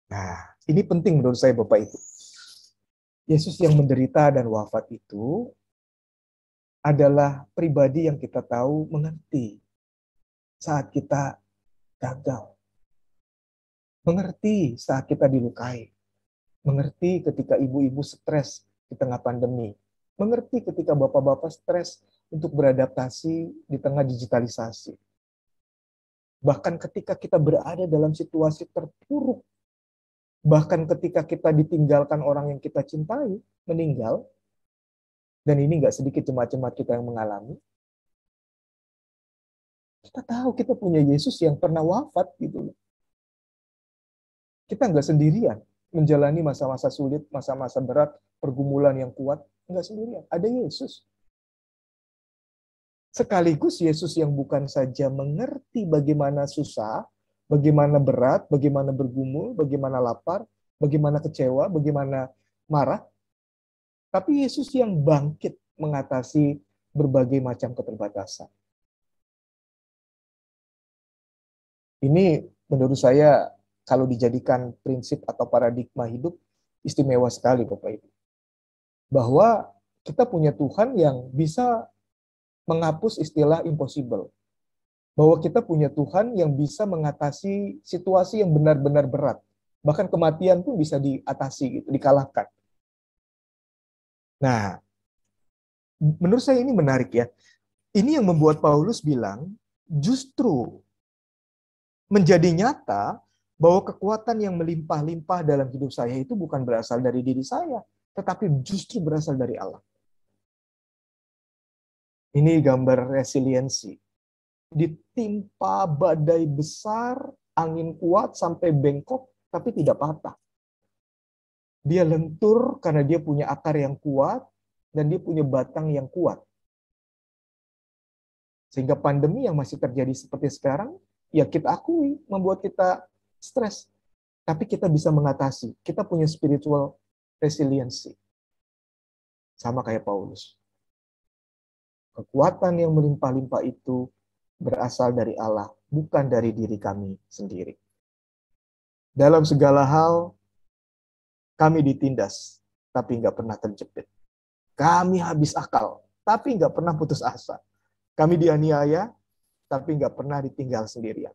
Nah, ini penting menurut saya Bapak Ibu. Yesus yang menderita dan wafat itu adalah pribadi yang kita tahu mengerti saat kita gagal. Mengerti saat kita dilukai. Mengerti ketika ibu-ibu stres di tengah pandemi. Mengerti ketika bapak-bapak stres untuk beradaptasi di tengah digitalisasi. Bahkan ketika kita berada dalam situasi terpuruk, bahkan ketika kita ditinggalkan orang yang kita cintai, meninggal, dan ini nggak sedikit jemaat-jemaat kita yang mengalami, kita tahu kita punya Yesus yang pernah wafat gitu. Kita nggak sendirian menjalani masa-masa sulit, masa-masa berat, pergumulan yang kuat, nggak sendirian. Ada Yesus. Sekaligus Yesus yang bukan saja mengerti bagaimana susah, bagaimana berat, bagaimana bergumul, bagaimana lapar, bagaimana kecewa, bagaimana marah, tapi Yesus yang bangkit mengatasi berbagai macam keterbatasan. Ini menurut saya kalau dijadikan prinsip atau paradigma hidup istimewa sekali Bapak Ibu. Bahwa kita punya Tuhan yang bisa menghapus istilah impossible. Bahwa kita punya Tuhan yang bisa mengatasi situasi yang benar-benar berat. Bahkan kematian pun bisa diatasi, gitu, dikalahkan. Nah, menurut saya ini menarik ya. Ini yang membuat Paulus bilang, justru menjadi nyata bahwa kekuatan yang melimpah-limpah dalam hidup saya itu bukan berasal dari diri saya, tetapi justru berasal dari Allah. Ini gambar resiliensi. Ditimpa badai besar, angin kuat sampai bengkok, tapi tidak patah. Dia lentur karena dia punya akar yang kuat, dan dia punya batang yang kuat. Sehingga pandemi yang masih terjadi seperti sekarang, ya kita akui, membuat kita stres. Tapi kita bisa mengatasi. Kita punya spiritual resiliency. Sama kayak Paulus. Kekuatan yang melimpah-limpah itu berasal dari Allah, bukan dari diri kami sendiri. Dalam segala hal, kami ditindas, tapi nggak pernah terjepit. Kami habis akal, tapi nggak pernah putus asa. Kami dianiaya, tapi nggak pernah ditinggal sendirian.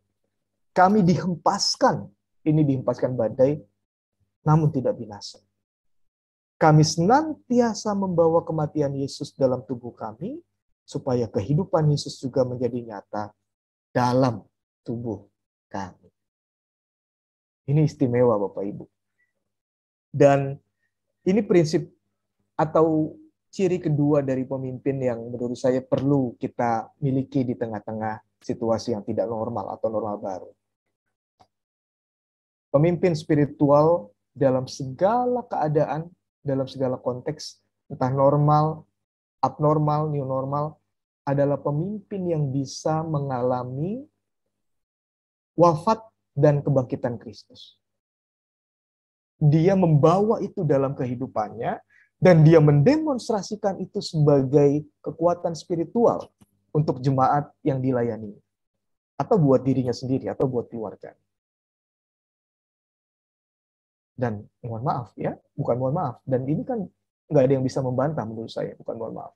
Kami dihempaskan, ini dihempaskan badai, namun tidak binasa. Kami senantiasa membawa kematian Yesus dalam tubuh kami, supaya kehidupan Yesus juga menjadi nyata dalam tubuh kami. Ini istimewa Bapak Ibu. Dan ini prinsip atau ciri kedua dari pemimpin yang menurut saya perlu kita miliki di tengah-tengah situasi yang tidak normal atau normal baru. Pemimpin spiritual dalam segala keadaan, dalam segala konteks, entah normal, abnormal, new normal, adalah pemimpin yang bisa mengalami wafat dan kebangkitan Kristus. Dia membawa itu dalam kehidupannya, dan dia mendemonstrasikan itu sebagai kekuatan spiritual untuk jemaat yang dilayani. Atau buat dirinya sendiri, atau buat keluarga. Dan mohon maaf ya, bukan mohon maaf. Dan ini kan nggak ada yang bisa membantah menurut saya, bukan mohon maaf.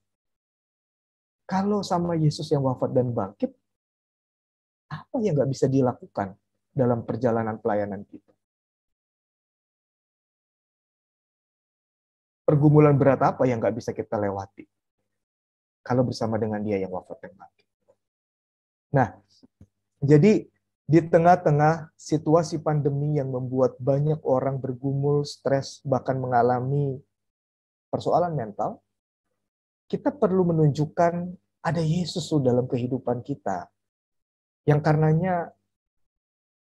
Kalau sama Yesus yang wafat dan bangkit, apa yang nggak bisa dilakukan dalam perjalanan pelayanan kita? Pergumulan berat apa yang nggak bisa kita lewati kalau bersama dengan Dia yang wafat dan bangkit? Nah, jadi di tengah-tengah situasi pandemi yang membuat banyak orang bergumul, stres, bahkan mengalami persoalan mental, kita perlu menunjukkan ada Yesus dalam kehidupan kita. Yang karenanya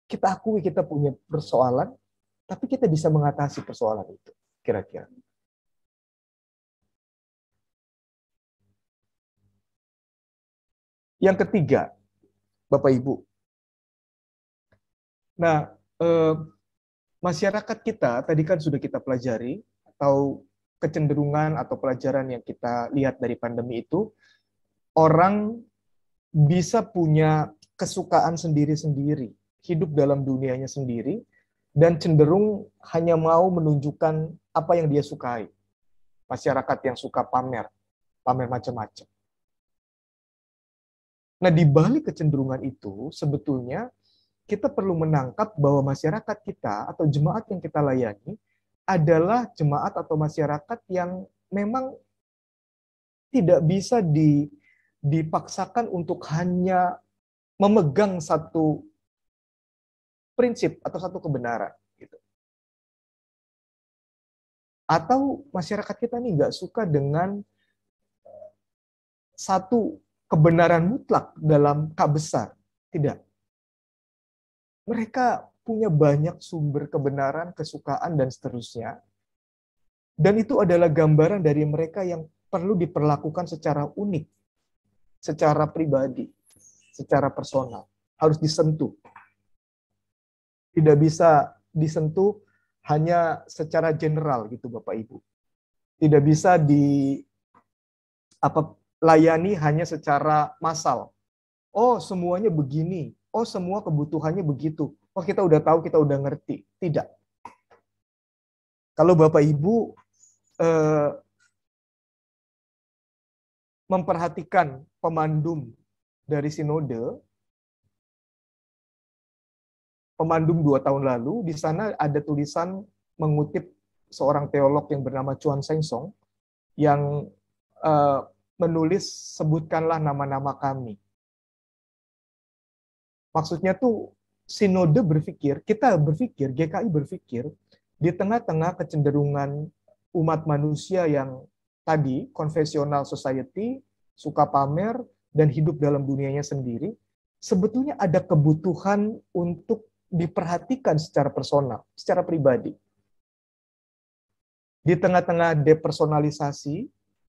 kita akui kita punya persoalan, tapi kita bisa mengatasi persoalan itu. Kira-kira. Yang ketiga, Bapak Ibu. Nah, masyarakat kita, tadi kan sudah kita pelajari, atau kecenderungan atau pelajaran yang kita lihat dari pandemi itu, orang bisa punya kesukaan sendiri-sendiri, hidup dalam dunianya sendiri, dan cenderung hanya mau menunjukkan apa yang dia sukai. Masyarakat yang suka pamer macam-macam. Nah, di balik kecenderungan itu, sebetulnya kita perlu menangkap bahwa masyarakat kita atau jemaat yang kita layani adalah jemaat atau masyarakat yang memang tidak bisa dipaksakan untuk hanya memegang satu prinsip atau satu kebenaran. Gitu. Atau masyarakat kita ini nggak suka dengan satu kebenaran mutlak dalam K besar. Tidak. Mereka punya banyak sumber kebenaran, kesukaan, dan seterusnya. Dan itu adalah gambaran dari mereka yang perlu diperlakukan secara unik, secara pribadi, secara personal. Harus disentuh. Tidak bisa disentuh hanya secara general gitu Bapak Ibu. Tidak bisa layani hanya secara massal. Oh, semuanya begini. Oh, semua kebutuhannya begitu. Oh, kita udah tahu, kita udah ngerti. Tidak. Kalau Bapak Ibu memperhatikan pemandum dari sinode, pemandum 2 tahun lalu, di sana ada tulisan mengutip seorang teolog yang bernama Chuan Seng Song, yang menulis, sebutkanlah nama-nama kami. Maksudnya tuh sinode berpikir, kita berpikir, GKI berpikir, di tengah-tengah kecenderungan umat manusia yang tadi, konvensional society, suka pamer, dan hidup dalam dunianya sendiri, sebetulnya ada kebutuhan untuk diperhatikan secara personal, secara pribadi. Di tengah-tengah depersonalisasi,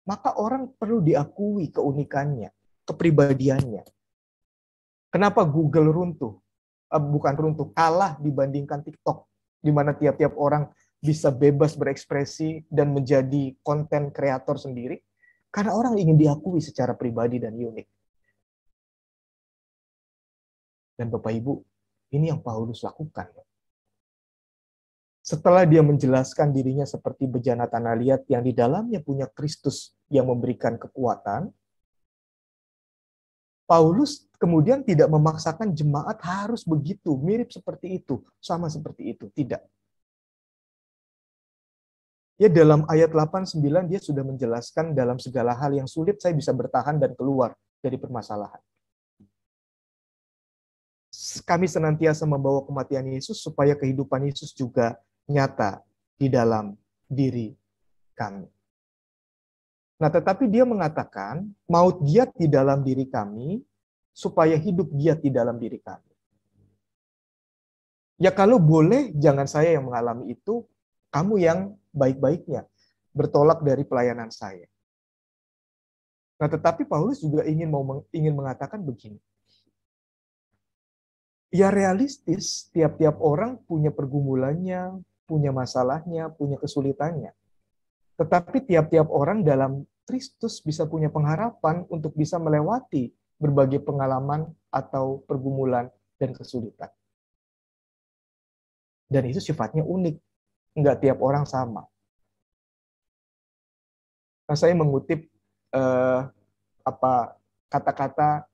maka orang perlu diakui keunikannya, kepribadiannya. Kenapa Google runtuh? Bukan runtuh, kalah dibandingkan TikTok, di mana tiap-tiap orang bisa bebas berekspresi dan menjadi konten kreator sendiri, karena orang ingin diakui secara pribadi dan unik. Dan Bapak Ibu, ini yang Paulus lakukan. Setelah dia menjelaskan dirinya seperti bejana tanah liat yang di dalamnya punya Kristus yang memberikan kekuatan, Paulus kemudian tidak memaksakan jemaat harus begitu, mirip seperti itu, sama seperti itu. Tidak. Ya, dalam ayat 8-9 dia sudah menjelaskan dalam segala hal yang sulit saya bisa bertahan dan keluar dari permasalahan. Kami senantiasa membawa kematian Yesus supaya kehidupan Yesus juga nyata di dalam diri kami. Nah, tetapi dia mengatakan, maut giat di dalam diri kami, supaya hidup giat di dalam diri kami. Ya kalau boleh, jangan saya yang mengalami itu, kamu yang baik-baiknya bertolak dari pelayanan saya. Nah, tetapi Paulus juga ingin mengatakan begini. Ya realistis, tiap-tiap orang punya pergumulannya, punya masalahnya, punya kesulitannya. Tetapi tiap-tiap orang dalam Kristus bisa punya pengharapan untuk bisa melewati berbagai pengalaman atau pergumulan dan kesulitan. Dan itu sifatnya unik, nggak tiap orang sama. Nah, saya mengutip kata-kata,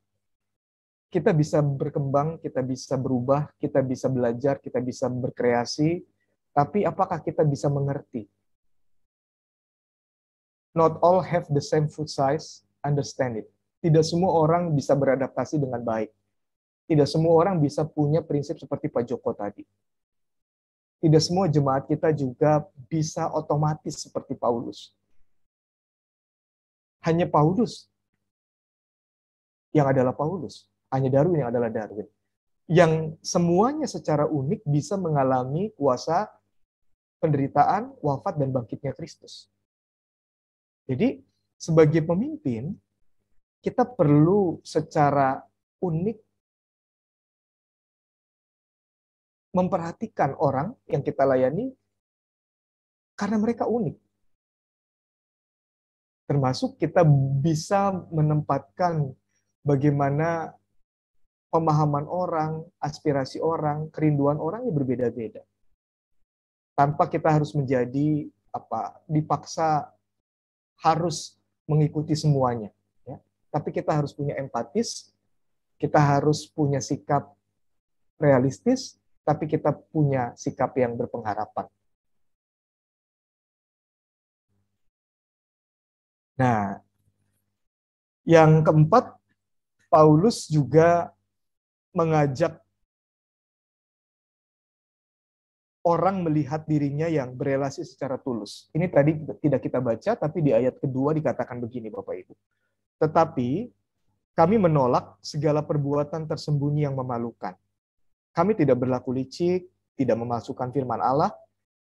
kita bisa berkembang, kita bisa berubah, kita bisa belajar, kita bisa berkreasi, tapi apakah kita bisa mengerti? Not all have the same foot size, understand it. Tidak semua orang bisa beradaptasi dengan baik. Tidak semua orang bisa punya prinsip seperti Pak Joko tadi. Tidak semua jemaat kita juga bisa otomatis seperti Paulus. Hanya Paulus yang adalah Paulus. Hanya Darwin yang adalah Darwin. Yang semuanya secara unik bisa mengalami kuasa penderitaan, wafat, dan bangkitnya Kristus. Jadi, sebagai pemimpin, kita perlu secara unik memperhatikan orang yang kita layani karena mereka unik. Termasuk kita bisa menempatkan bagaimana pemahaman orang, aspirasi orang, kerinduan orang yang berbeda-beda. Tanpa kita harus menjadi dipaksa harus mengikuti semuanya. Ya. Tapi kita harus punya empatis, kita harus punya sikap realistis, tapi kita punya sikap yang berpengharapan. Nah, yang keempat, Paulus juga mengajak orang melihat dirinya yang berelasi secara tulus. Ini tadi tidak kita baca, tapi di ayat kedua dikatakan begini, Bapak Ibu. Tetapi kami menolak segala perbuatan tersembunyi yang memalukan. Kami tidak berlaku licik, tidak memasukkan firman Allah.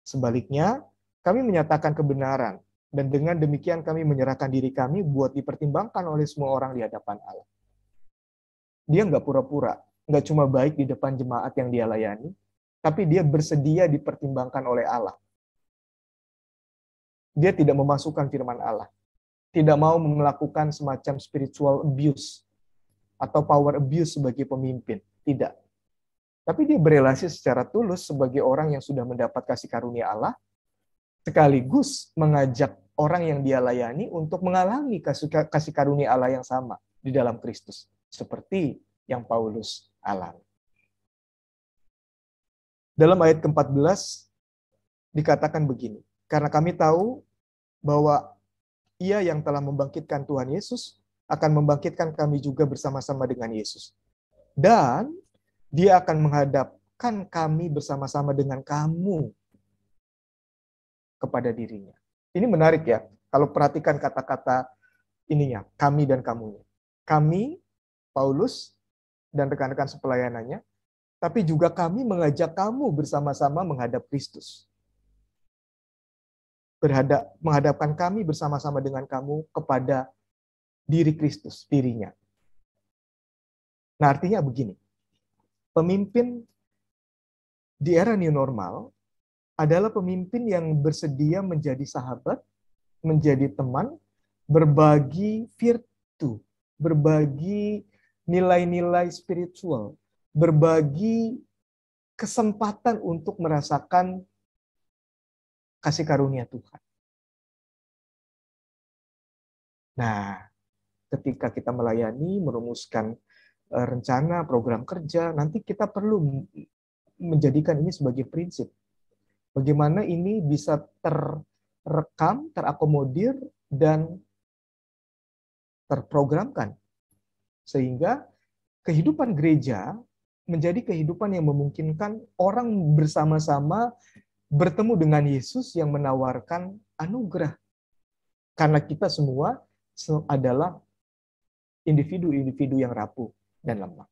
Sebaliknya, kami menyatakan kebenaran, dan dengan demikian kami menyerahkan diri kami buat dipertimbangkan oleh semua orang di hadapan Allah. Dia nggak pura-pura, nggak cuma baik di depan jemaat yang dia layani, tapi dia bersedia dipertimbangkan oleh Allah. Dia tidak memasukkan firman Allah, tidak mau melakukan semacam spiritual abuse atau power abuse sebagai pemimpin, tidak. Tapi dia berelasi secara tulus sebagai orang yang sudah mendapat kasih karunia Allah, sekaligus mengajak orang yang dia layani untuk mengalami kasih karunia Allah yang sama di dalam Kristus, seperti yang Paulus alami. Dalam ayat ke-14 dikatakan begini, karena kami tahu bahwa Ia yang telah membangkitkan Tuhan Yesus akan membangkitkan kami juga bersama-sama dengan Yesus. Dan Dia akan menghadapkan kami bersama-sama dengan kamu kepada dirinya. Ini menarik ya, kalau perhatikan kata-kata ininya, kami dan kamunya. Kami, Paulus, dan rekan-rekan sepelayanannya, tapi juga kami mengajak kamu bersama-sama menghadap Kristus. Menghadapkan kami bersama-sama dengan kamu kepada diri Kristus, dirinya. Nah, artinya begini, pemimpin di era new normal adalah pemimpin yang bersedia menjadi sahabat, menjadi teman, berbagi virtu, berbagi nilai-nilai spiritual, berbagi kesempatan untuk merasakan kasih karunia Tuhan. Nah, ketika kita melayani, merumuskan rencana, program kerja, nanti kita perlu menjadikan ini sebagai prinsip. Bagaimana ini bisa terrekam, terakomodir, dan terprogramkan. Sehingga kehidupan gereja menjadi kehidupan yang memungkinkan orang bersama-sama bertemu dengan Yesus yang menawarkan anugerah. Karena kita semua adalah individu-individu yang rapuh dan lemah.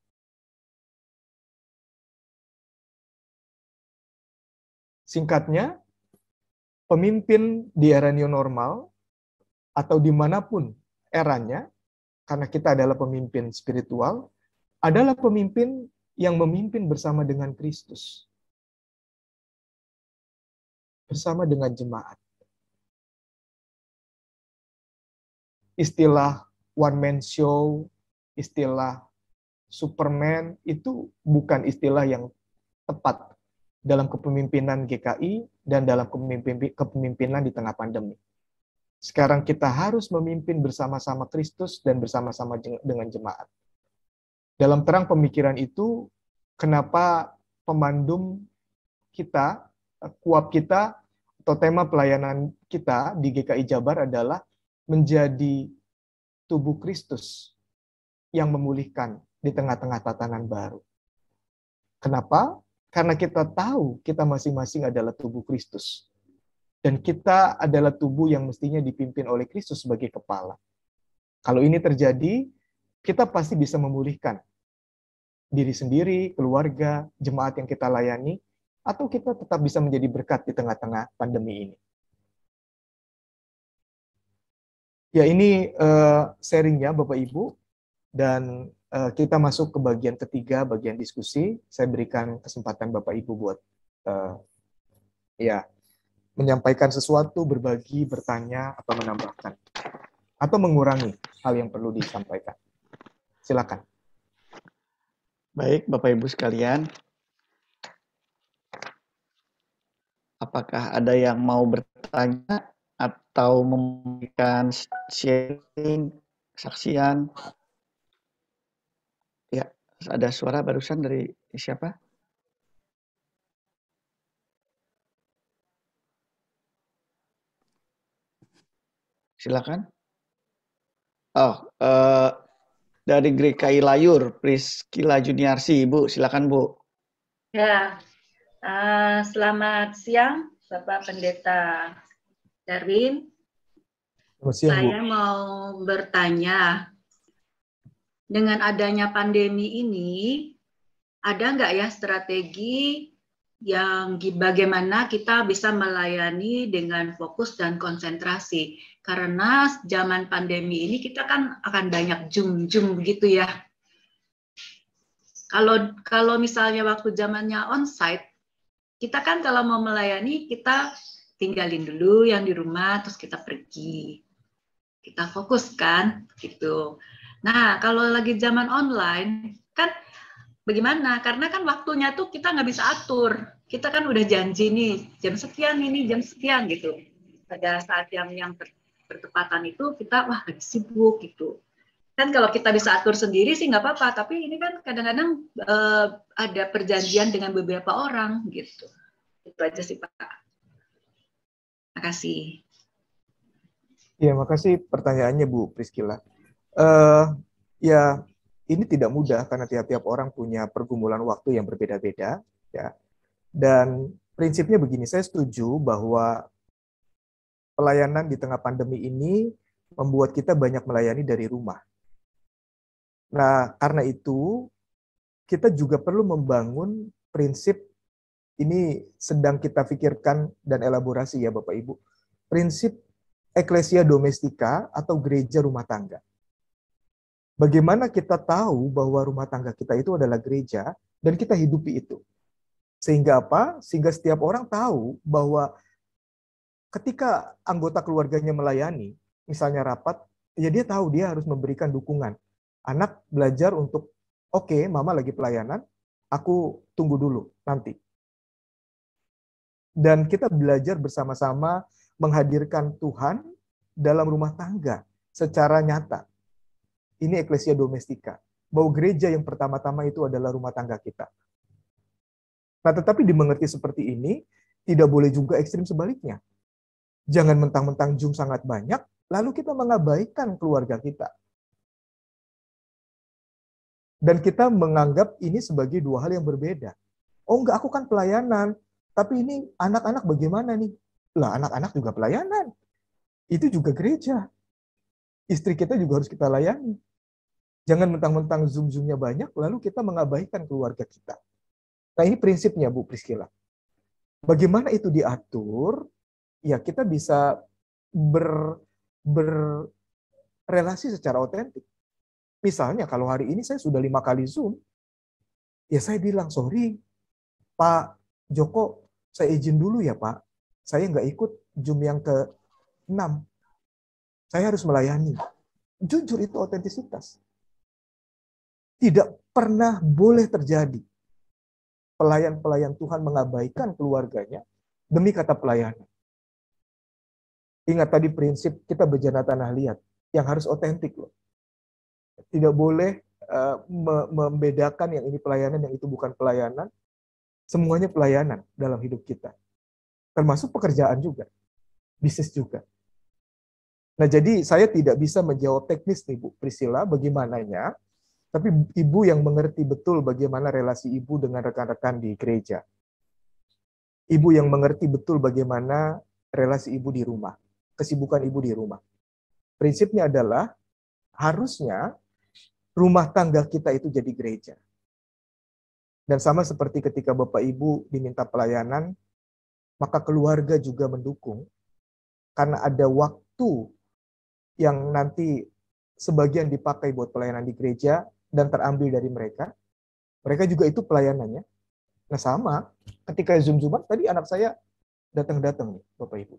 Singkatnya, pemimpin di era new normal atau dimanapun eranya, karena kita adalah pemimpin spiritual, adalah pemimpin yang memimpin bersama dengan Kristus. Bersama dengan jemaat. Istilah one man show, istilah Superman itu bukan istilah yang tepat dalam kepemimpinan GKI dan dalam kepemimpinan di tengah pandemi. Sekarang kita harus memimpin bersama-sama Kristus dan bersama-sama dengan jemaat. Dalam terang pemikiran itu, kenapa pemandum kita, kuap kita, atau tema pelayanan kita di GKI Jabar adalah menjadi tubuh Kristus yang memulihkan di tengah-tengah tatanan baru. Kenapa? Karena kita tahu kita masing-masing adalah tubuh Kristus. Dan kita adalah tubuh yang mestinya dipimpin oleh Kristus sebagai kepala. Kalau ini terjadi, kita pasti bisa memulihkan diri sendiri, keluarga, jemaat yang kita layani, atau kita tetap bisa menjadi berkat di tengah-tengah pandemi ini. Ya, ini sharingnya Bapak Ibu, dan kita masuk ke bagian ketiga, bagian diskusi. Saya berikan kesempatan Bapak Ibu buat menyampaikan sesuatu, berbagi, bertanya, atau menambahkan. Atau mengurangi hal yang perlu disampaikan. Silakan. Baik, Bapak Ibu sekalian. Apakah ada yang mau bertanya atau memberikan sharing, kesaksian? Ya, ada suara barusan dari siapa? Silakan. Oh, dari GKI Layur, Priscila Juniarsi, Ibu, silakan Bu. Ya, selamat siang, Bapak Pendeta Darwin. Saya mau bertanya, dengan adanya pandemi ini, ada nggak ya strategi yang bagaimana kita bisa melayani dengan fokus dan konsentrasi? Karena zaman pandemi ini kita kan akan banyak Zoom begitu ya. Kalau misalnya waktu zamannya onsite, kita kan kalau mau melayani kita tinggalin dulu yang di rumah, terus kita pergi, kita fokuskan gitu. Nah kalau lagi zaman online kan bagaimana? Karena kan waktunya tuh kita nggak bisa atur. Kita kan udah janji nih jam sekian ini jam sekian gitu. Pada saat yang bertepatan itu kita wah lagi sibuk gitu. Kan kalau kita bisa atur sendiri sih nggak apa-apa, tapi ini kan kadang-kadang ada perjanjian dengan beberapa orang gitu. Itu aja sih Pak. Terima kasih. Ya, makasih pertanyaannya Bu Priscila. Ya, ini tidak mudah karena tiap-tiap orang punya pergumulan waktu yang berbeda-beda, ya. Dan prinsipnya begini, saya setuju bahwa pelayanan di tengah pandemi ini membuat kita banyak melayani dari rumah. Nah, karena itu, kita juga perlu membangun prinsip, ini sedang kita pikirkan dan elaborasi ya Bapak Ibu, prinsip Ecclesia Domestica atau gereja rumah tangga. Bagaimana kita tahu bahwa rumah tangga kita itu adalah gereja dan kita hidupi itu. Sehingga apa? Sehingga setiap orang tahu bahwa ketika anggota keluarganya melayani, misalnya rapat, ya dia tahu dia harus memberikan dukungan. Anak belajar untuk, oke, mama lagi pelayanan, aku tunggu dulu nanti. Dan kita belajar bersama-sama menghadirkan Tuhan dalam rumah tangga secara nyata. Ini Ecclesia Domestica. Bahwa gereja yang pertama-tama itu adalah rumah tangga kita. Nah, tetapi dimengerti seperti ini, tidak boleh juga ekstrim sebaliknya. Jangan mentang-mentang Zoom sangat banyak, lalu kita mengabaikan keluarga kita. Dan kita menganggap ini sebagai dua hal yang berbeda. Oh enggak, aku kan pelayanan. Tapi ini anak-anak bagaimana nih? Lah, anak-anak juga pelayanan. Itu juga gereja. Istri kita juga harus kita layani. Jangan mentang-mentang Zoom-Zoom-nya banyak, lalu kita mengabaikan keluarga kita. Nah, ini prinsipnya, Bu Priscila. Bagaimana itu diatur? Ya kita bisa berrelasi secara otentik. Misalnya kalau hari ini saya sudah 5 kali Zoom, ya saya bilang, sorry Pak Joko, saya izin dulu ya Pak, saya nggak ikut Zoom yang ke-6. Saya harus melayani. Jujur itu otentisitas. Tidak pernah boleh terjadi pelayan-pelayan Tuhan mengabaikan keluarganya demi kata pelayanan. Ingat tadi prinsip kita berjana tanah liat, yang harus otentik loh. Tidak boleh membedakan yang ini pelayanan, yang itu bukan pelayanan. Semuanya pelayanan dalam hidup kita. Termasuk pekerjaan juga, bisnis juga. Nah, jadi saya tidak bisa menjawab teknis nih Bu Priscilla bagaimananya, tapi Ibu yang mengerti betul bagaimana relasi Ibu dengan rekan-rekan di gereja. Ibu yang mengerti betul bagaimana relasi Ibu di rumah, kesibukan Ibu di rumah. Prinsipnya adalah harusnya rumah tangga kita itu jadi gereja. Dan sama seperti ketika Bapak Ibu diminta pelayanan, maka keluarga juga mendukung. Karena ada waktu yang nanti sebagian dipakai buat pelayanan di gereja dan terambil dari mereka. Mereka juga itu pelayanannya. Nah sama, ketika Zoom-Zooman, tadi anak saya datang-datang nih, Bapak Ibu.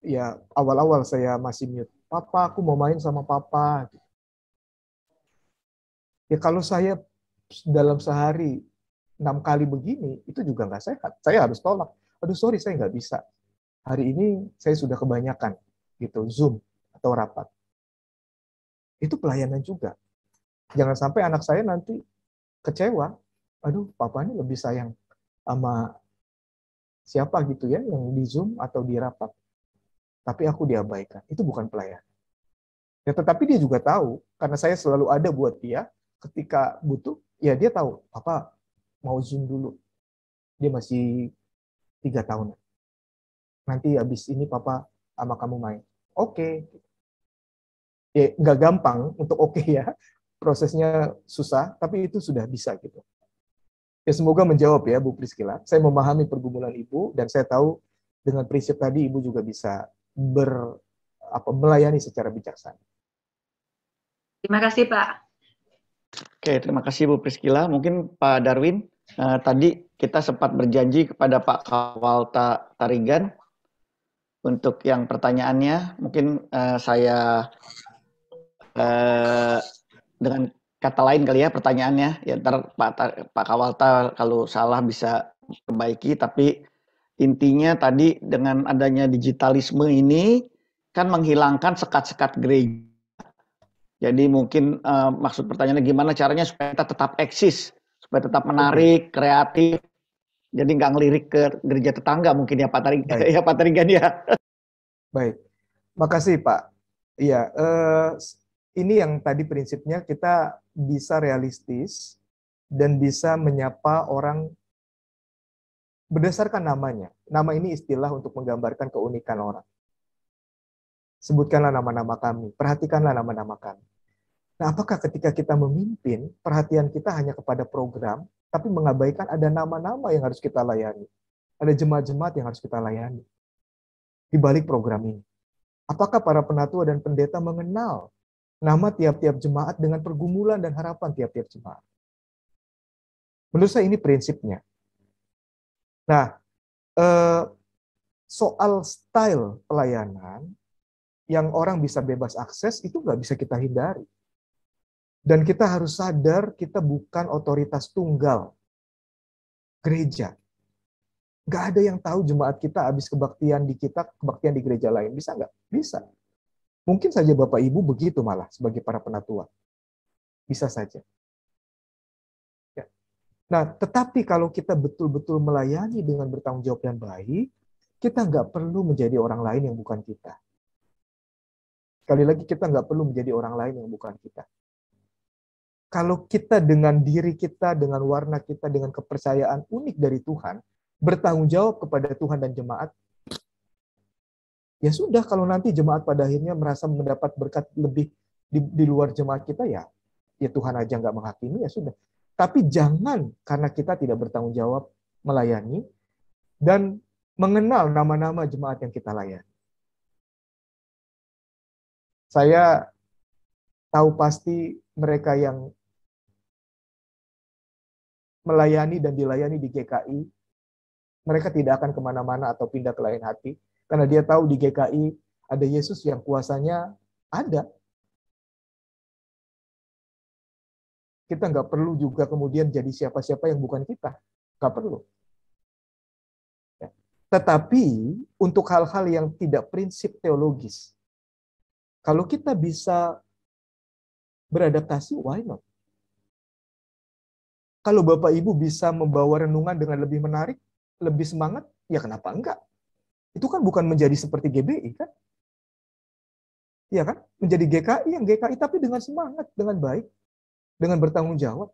Ya, awal-awal saya masih mute. Papa, aku mau main sama Papa. Ya kalau saya dalam sehari 6 kali begini, itu juga nggak sehat. Saya harus tolak. Aduh sorry, saya nggak bisa. Hari ini saya sudah kebanyakan gitu Zoom atau rapat. Itu pelayanan juga. Jangan sampai anak saya nanti kecewa. Aduh, Papa ini lebih sayang sama siapa gitu ya yang di Zoom atau di rapat. Tapi aku diabaikan. Itu bukan pelayanan. Ya, tetapi dia juga tahu, karena saya selalu ada buat dia, ketika butuh, ya dia tahu, Papa mau Zoom dulu. Dia masih 3 tahun. Nanti habis ini Papa sama kamu main. Oke. Ya, nggak gampang untuk oke ya. Prosesnya susah, tapi itu sudah bisa gitu. Ya semoga menjawab ya Bu Priscilla. Saya memahami pergumulan Ibu, dan saya tahu dengan prinsip tadi Ibu juga bisa melayani secara bijaksana. Terima kasih Pak. Oke, terima kasih Bu Priscilla. Mungkin Pak Darwin, tadi kita sempat berjanji kepada Pak Kawalta Tarigan untuk yang pertanyaannya. Mungkin saya dengan kata lain kali ya pertanyaannya. Ya ntar Pak Kawalta kalau salah bisa perbaiki. Tapi intinya tadi dengan adanya digitalisme ini kan menghilangkan sekat-sekat gereja. Jadi mungkin maksud pertanyaannya gimana caranya supaya kita tetap eksis, supaya tetap menarik, kreatif. Jadi nggak ngelirik ke gereja tetangga mungkin ya Pak Tarigan ya Pak Tarigan ya. Baik, makasih Pak. Iya, ini yang tadi prinsipnya kita bisa realistis dan bisa menyapa orang berdasarkan namanya. Nama ini istilah untuk menggambarkan keunikan orang. Sebutkanlah nama-nama kami, perhatikanlah nama-nama kami. Nah, apakah ketika kita memimpin, perhatian kita hanya kepada program, tapi mengabaikan ada nama-nama yang harus kita layani. Ada jemaat-jemaat yang harus kita layani di balik program ini. Apakah para penatua dan pendeta mengenal nama tiap-tiap jemaat dengan pergumulan dan harapan tiap-tiap jemaat? Menurut saya ini prinsipnya. Nah, soal style pelayanan yang orang bisa bebas akses itu nggak bisa kita hindari. Dan kita harus sadar kita bukan otoritas tunggal gereja. Nggak ada yang tahu jemaat kita habis kebaktian di kita, kebaktian di gereja lain. Bisa nggak? Bisa. Mungkin saja Bapak Ibu begitu malah sebagai para penatua. Bisa saja. Ya. Nah, tetapi kalau kita betul-betul melayani dengan bertanggung jawab dan baik, kita nggak perlu menjadi orang lain yang bukan kita. Sekali lagi, kita nggak perlu menjadi orang lain yang bukan kita. Kalau kita dengan diri kita, dengan warna kita, dengan kepercayaan unik dari Tuhan, bertanggung jawab kepada Tuhan dan jemaat, ya sudah, kalau nanti jemaat pada akhirnya merasa mendapat berkat lebih di luar jemaat kita, ya Tuhan aja nggak menghakimi, ya sudah. Tapi jangan karena kita tidak bertanggung jawab melayani dan mengenal nama-nama jemaat yang kita layani. Saya tahu pasti mereka yang melayani dan dilayani di GKI, mereka tidak akan kemana-mana atau pindah ke lain hati, karena dia tahu di GKI ada Yesus yang kuasanya ada. Kita nggak perlu juga kemudian jadi siapa-siapa yang bukan kita. Nggak perlu. Ya. Tetapi untuk hal-hal yang tidak prinsip teologis, kalau kita bisa beradaptasi, why not? Kalau Bapak Ibu bisa membawa renungan dengan lebih menarik, lebih semangat, ya kenapa enggak? Itu kan bukan menjadi seperti GBI, kan? Iya kan? Menjadi GKI yang GKI, tapi dengan semangat, dengan baik, dengan bertanggung jawab.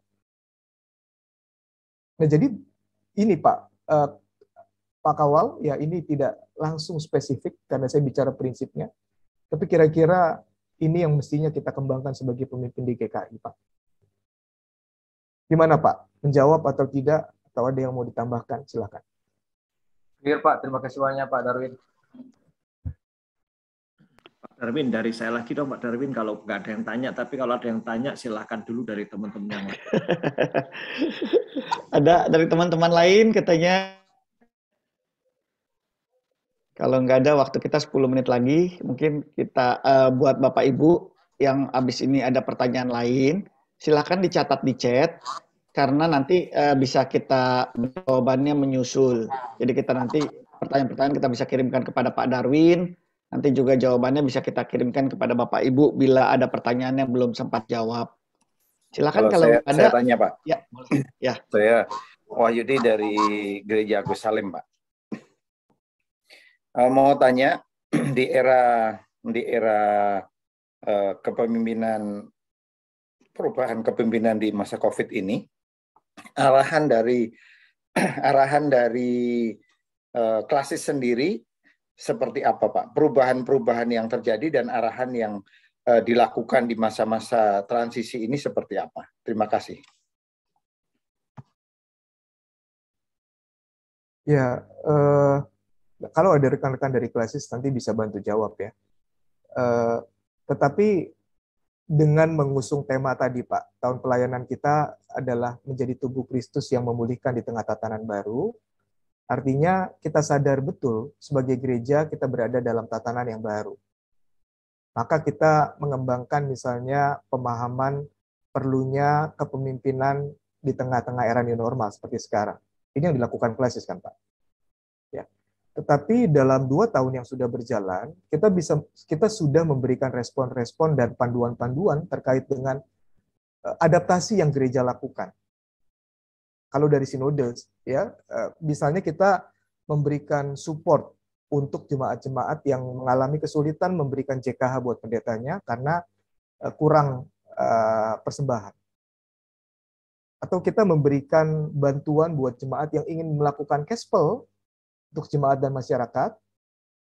Nah, jadi ini Pak Kawal, ya ini tidak langsung spesifik, karena saya bicara prinsipnya. Tapi kira-kira ini yang mestinya kita kembangkan sebagai pemimpin di GKI, Pak. Gimana, Pak? Menjawab atau tidak? Atau ada yang mau ditambahkan? Silakan. Clear, Pak. Terima kasih banyak, Pak Darwin. Pak Darwin, dari saya lagi dong, Pak Darwin. Kalau nggak ada yang tanya, tapi kalau ada yang tanya, silakan dulu dari teman-teman yang lain. Ada dari teman-teman lain katanya. Kalau nggak ada, waktu kita 10 menit lagi. Mungkin kita buat Bapak Ibu yang habis ini ada pertanyaan lain, silakan dicatat di chat, karena nanti bisa kita jawabannya menyusul. Jadi kita nanti pertanyaan-pertanyaan kita bisa kirimkan kepada Pak Darwin, nanti juga jawabannya bisa kita kirimkan kepada Bapak Ibu bila ada pertanyaan yang belum sempat jawab. Silakan kalau ada. Saya tanya, Pak. Ya, ya. Saya Wahyudi dari Gereja Agus Salim, Pak. Mau tanya, di era kepemimpinan, perubahan kepemimpinan di masa COVID ini, arahan dari klasis sendiri seperti apa, Pak? Perubahan-perubahan yang terjadi dan arahan yang dilakukan di masa-masa transisi ini seperti apa? Terima kasih. Ya, kalau ada rekan-rekan dari klasis nanti bisa bantu jawab ya. Tetapi dengan mengusung tema tadi, Pak, tahun pelayanan kita adalah menjadi tubuh Kristus yang memulihkan di tengah tatanan baru. Artinya kita sadar betul sebagai gereja kita berada dalam tatanan yang baru. Maka kita mengembangkan misalnya pemahaman perlunya kepemimpinan di tengah-tengah era new normal seperti sekarang. Ini yang dilakukan klasis kan, Pak? Ya. Tetapi dalam 2 tahun yang sudah berjalan, kita sudah memberikan respon-respon dan panduan-panduan terkait dengan adaptasi yang gereja lakukan. Kalau dari sinode, ya, misalnya kita memberikan support untuk jemaat-jemaat yang mengalami kesulitan memberikan JKH buat pendetanya karena kurang persembahan. Atau kita memberikan bantuan buat jemaat yang ingin melakukan Kespel untuk jemaat dan masyarakat,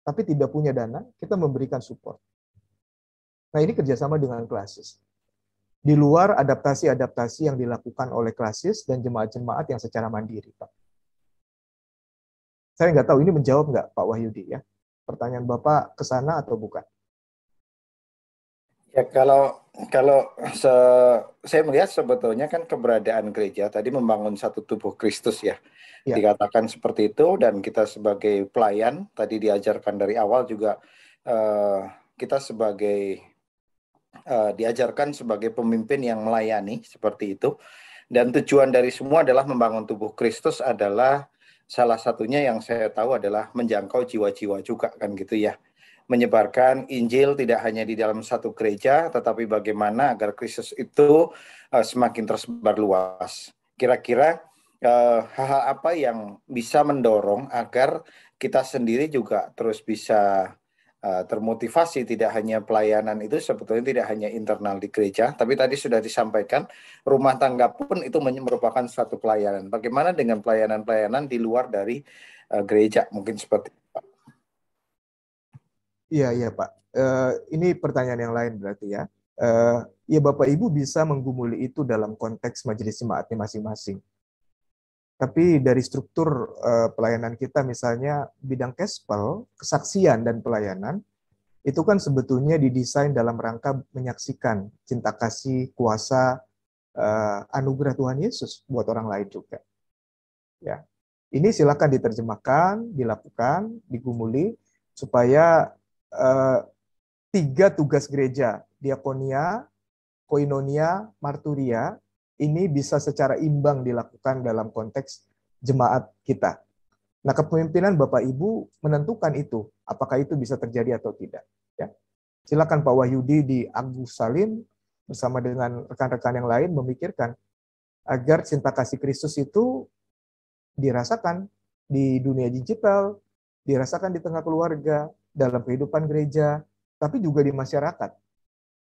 tapi tidak punya dana, kita memberikan support. Nah, ini kerjasama dengan klasis. Di luar adaptasi-adaptasi yang dilakukan oleh klasis dan jemaat-jemaat yang secara mandiri, Pak. Saya nggak tahu ini menjawab nggak, Pak Wahyudi, ya? Pertanyaan Bapak ke sana atau bukan? Ya, saya melihat sebetulnya kan keberadaan gereja tadi membangun satu tubuh Kristus ya. Dikatakan seperti itu, dan kita sebagai pelayan tadi diajarkan dari awal juga kita diajarkan sebagai pemimpin yang melayani seperti itu, dan tujuan dari semua adalah membangun tubuh Kristus adalah salah satunya yang saya tahu adalah menjangkau jiwa-jiwa juga kan gitu ya, menyebarkan Injil tidak hanya di dalam satu gereja, tetapi bagaimana agar Kristus itu semakin tersebar luas. Kira-kira hal-hal apa yang bisa mendorong agar kita sendiri juga terus bisa termotivasi, tidak hanya pelayanan itu sebetulnya tidak hanya internal di gereja, tapi tadi sudah disampaikan rumah tangga pun itu merupakan suatu pelayanan. Bagaimana dengan pelayanan-pelayanan di luar dari gereja, mungkin seperti itu, Pak? Iya Pak. Ini pertanyaan yang lain berarti ya. ya Bapak Ibu bisa menggumuli itu dalam konteks majelis jemaatnya masing-masing. Tapi dari struktur pelayanan kita, misalnya bidang kespel, kesaksian dan pelayanan, itu kan sebetulnya didesain dalam rangka menyaksikan cinta kasih, kuasa, anugerah Tuhan Yesus buat orang lain juga. Ya, ini silakan diterjemahkan, dilakukan, digumuli, supaya 3 tugas gereja, diakonia, koinonia, marturia, ini bisa secara imbang dilakukan dalam konteks jemaat kita. Nah, kepemimpinan Bapak Ibu menentukan itu, apakah itu bisa terjadi atau tidak. Ya. Silakan Pak Wahyudi di Agus Salim bersama dengan rekan-rekan yang lain memikirkan agar cinta kasih Kristus itu dirasakan di dunia digital, dirasakan di tengah keluarga, dalam kehidupan gereja, tapi juga di masyarakat.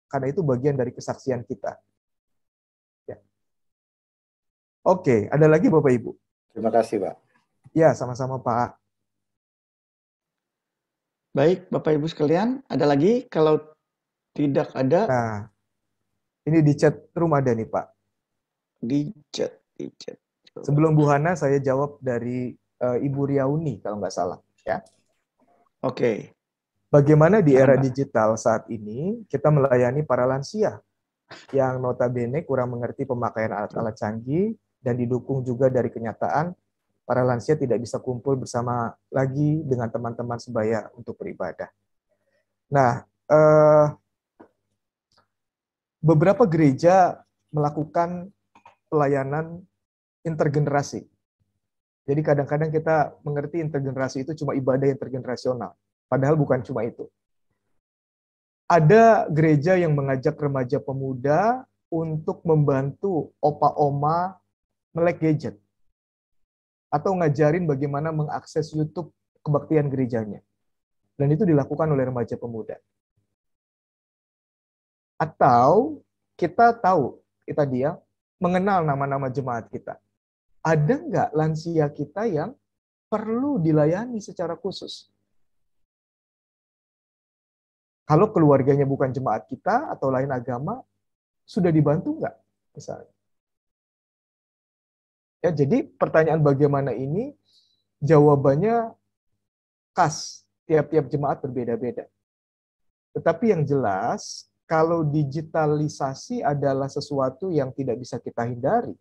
Karena itu bagian dari kesaksian kita. Ya. Oke, ada lagi Bapak Ibu? Terima kasih, Pak. Ya, sama-sama Pak. Baik, Bapak Ibu sekalian, ada lagi? Kalau tidak ada, Nah, ini di chat room ada nih Pak. di chat. Sebelum Bu Hana, saya jawab dari Ibu Riauni, kalau nggak salah. Ya. Oke. Bagaimana di era Pak. digital saat ini, kita melayani para lansia yang notabene kurang mengerti pemakaian alat-alat canggih, dan didukung juga dari kenyataan para lansia tidak bisa kumpul bersama lagi dengan teman-teman sebaya untuk beribadah. Nah, beberapa gereja melakukan pelayanan intergenerasi. Jadi kadang-kadang kita mengerti intergenerasi itu cuma ibadah intergenerasional, padahal bukan cuma itu. Ada gereja yang mengajak remaja pemuda untuk membantu opa-oma melek gadget, atau ngajarin bagaimana mengakses YouTube kebaktian gerejanya. Dan itu dilakukan oleh remaja pemuda. Atau kita tahu, kita dia mengenal nama-nama jemaat kita. Ada nggak lansia kita yang perlu dilayani secara khusus? Kalau keluarganya bukan jemaat kita atau lain agama, sudah dibantu nggak misalnya? Ya, jadi pertanyaan bagaimana ini jawabannya khas, tiap-tiap jemaat berbeda-beda. Tetapi yang jelas, kalau digitalisasi adalah sesuatu yang tidak bisa kita hindari,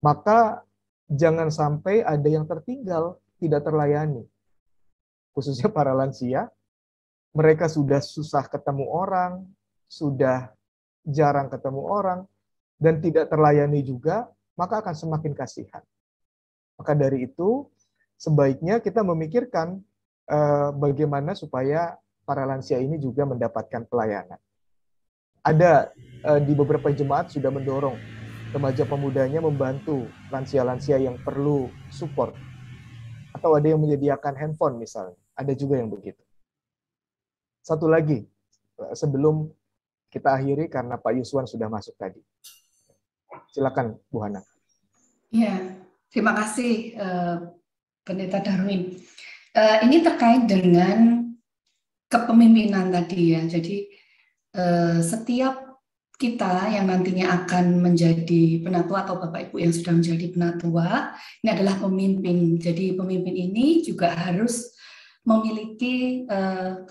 maka jangan sampai ada yang tertinggal, tidak terlayani. Khususnya para lansia, mereka sudah susah ketemu orang, sudah jarang ketemu orang, dan tidak terlayani juga, maka akan semakin kasihan. Maka dari itu, sebaiknya kita memikirkan bagaimana supaya para lansia ini juga mendapatkan pelayanan. Ada di beberapa jemaat sudah mendorong remaja pemudanya membantu lansia-lansia yang perlu support. Atau ada yang menyediakan handphone misalnya. Ada juga yang begitu. Satu lagi, sebelum kita akhiri karena Pak Yuswan sudah masuk tadi. Silakan, Bu Hana. Ya, terima kasih Pendeta Darwin. Ini terkait dengan kepemimpinan tadi ya. Jadi setiap kita yang nantinya akan menjadi penatua atau Bapak Ibu yang sudah menjadi penatua, ini adalah pemimpin. Jadi pemimpin ini juga harus memiliki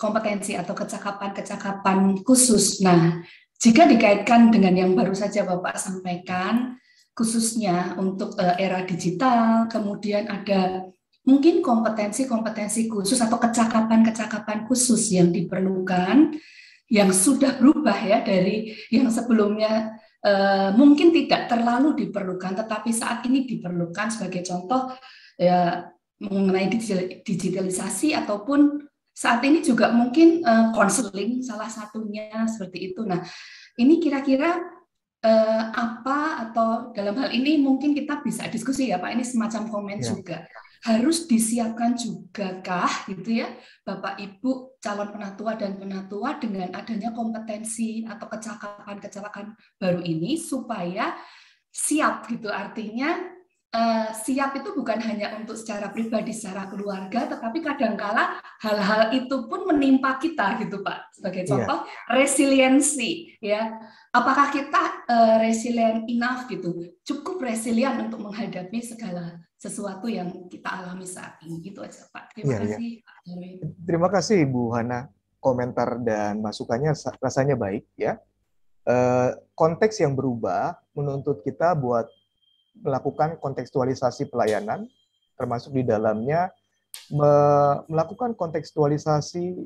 kompetensi atau kecakapan khusus. Nah, jika dikaitkan dengan yang baru saja Bapak sampaikan, khususnya untuk era digital, kemudian ada mungkin kompetensi-kompetensi khusus atau kecakapan-kecakapan khusus yang diperlukan, yang sudah berubah ya dari yang sebelumnya mungkin tidak terlalu diperlukan, tetapi saat ini diperlukan. Sebagai contoh ya, mengenai digitalisasi ataupun saat ini juga mungkin konseling salah satunya seperti itu. Nah, ini kira-kira apa atau dalam hal ini mungkin kita bisa diskusi ya Pak, ini semacam komen juga. Harus disiapkan juga kah gitu ya Bapak Ibu calon penatua dan penatua dengan adanya kompetensi atau kecakapan baru ini supaya siap gitu, artinya siap itu bukan hanya untuk secara pribadi, secara keluarga, tetapi kadangkala hal-hal itu pun menimpa kita gitu Pak. Sebagai contoh, resiliensi ya. Apakah kita resilient enough gitu, cukup resilient untuk menghadapi segala sesuatu yang kita alami saat ini, gitu aja Pak. Terima kasih Pak Darwin. Terima kasih Bu Hana, komentar dan masukannya rasanya baik ya. Konteks yang berubah menuntut kita buat melakukan kontekstualisasi pelayanan, termasuk di dalamnya melakukan kontekstualisasi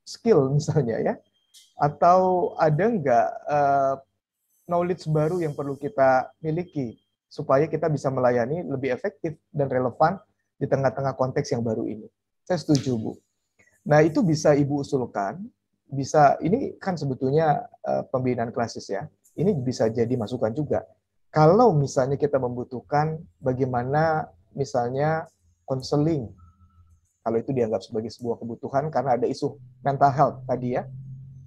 skill misalnya ya, atau ada nggak knowledge baru yang perlu kita miliki supaya kita bisa melayani lebih efektif dan relevan di tengah-tengah konteks yang baru ini. Saya setuju Bu. Nah itu bisa Ibu usulkan, bisa ini kan sebetulnya pembinaan klasis ya, ini bisa jadi masukan juga. Kalau misalnya kita membutuhkan bagaimana misalnya konseling, kalau itu dianggap sebagai sebuah kebutuhan karena ada isu mental health tadi ya.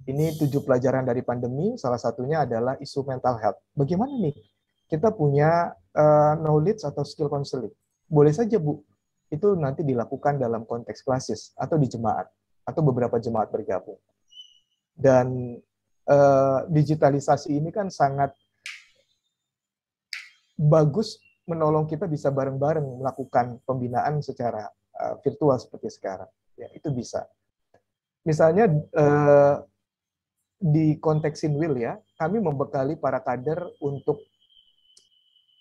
Ini 7 pelajaran dari pandemi, salah satunya adalah isu mental health. Bagaimana nih? Kita punya knowledge atau skill counseling. Boleh saja Bu, itu nanti dilakukan dalam konteks klasis atau di jemaat, atau beberapa jemaat bergabung. Dan digitalisasi ini kan sangat bagus menolong kita bisa bareng-bareng melakukan pembinaan secara virtual seperti sekarang. Ya, itu bisa. Misalnya di konteks Sinwil ya, kami membekali para kader untuk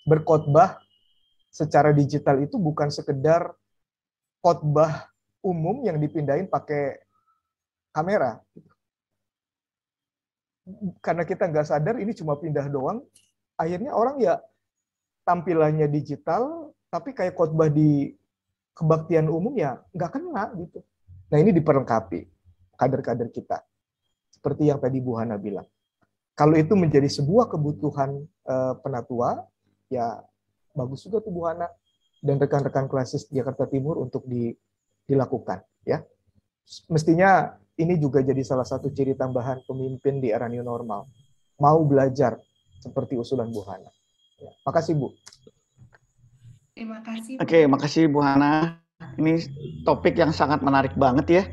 berkhotbah secara digital itu bukan sekedar khotbah umum yang dipindahin pakai kamera. Karena kita nggak sadar ini cuma pindah doang, akhirnya orang ya tampilannya digital, tapi kayak khotbah di kebaktian umum ya nggak kena gitu. Nah ini diperlengkapi kader-kader kita. Seperti yang tadi Bu Hana bilang. Kalau itu menjadi sebuah kebutuhan penatua, ya bagus juga tuh Bu Hana dan rekan-rekan klasis Jakarta Timur untuk dilakukan. Ya, mestinya ini juga jadi salah satu ciri tambahan pemimpin di era new normal. Mau belajar seperti usulan Bu Hana. Ya, makasih Bu. Terima kasih. Oke, makasih Bu Hana. Ini topik yang sangat menarik banget ya.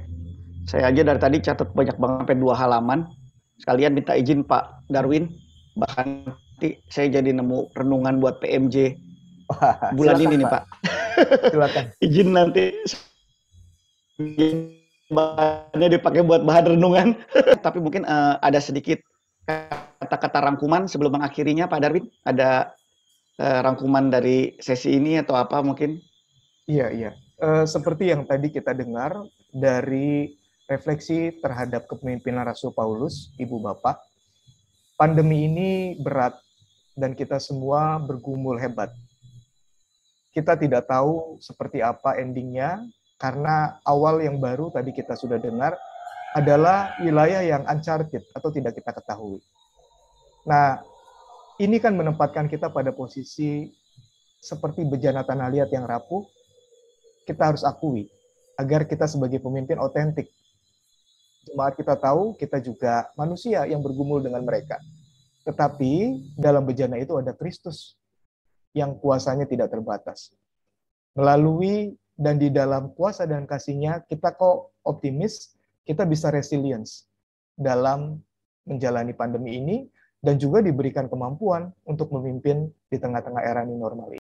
Saya aja dari tadi catat banyak banget sampai 2 halaman. Sekalian minta izin Pak Darwin. Bahkan nanti saya jadi nemu renungan buat PMJ bulan silakan, ini nih Pak. Silakan. Izin nanti bahannya dipakai buat bahan renungan. Tapi mungkin ada sedikit kata-kata rangkuman sebelum mengakhirinya Pak Darwin. Ada rangkuman dari sesi ini atau apa mungkin? Iya. Seperti yang tadi kita dengar dari refleksi terhadap kepemimpinan Rasul Paulus, Ibu Bapak, pandemi ini berat dan kita semua bergumul hebat. Kita tidak tahu seperti apa endingnya, karena awal yang baru tadi kita sudah dengar adalah wilayah yang uncharted atau tidak kita ketahui. Nah, ini kan menempatkan kita pada posisi seperti bejana tanah liat yang rapuh. Kita harus akui agar kita sebagai pemimpin otentik. Jemaat kita tahu kita juga manusia yang bergumul dengan mereka. Tetapi dalam bejana itu ada Kristus yang kuasanya tidak terbatas. Melalui dan di dalam kuasa dan kasih-Nya kita kok optimis, kita bisa resilience dalam menjalani pandemi ini dan juga diberikan kemampuan untuk memimpin di tengah-tengah era new normal ini.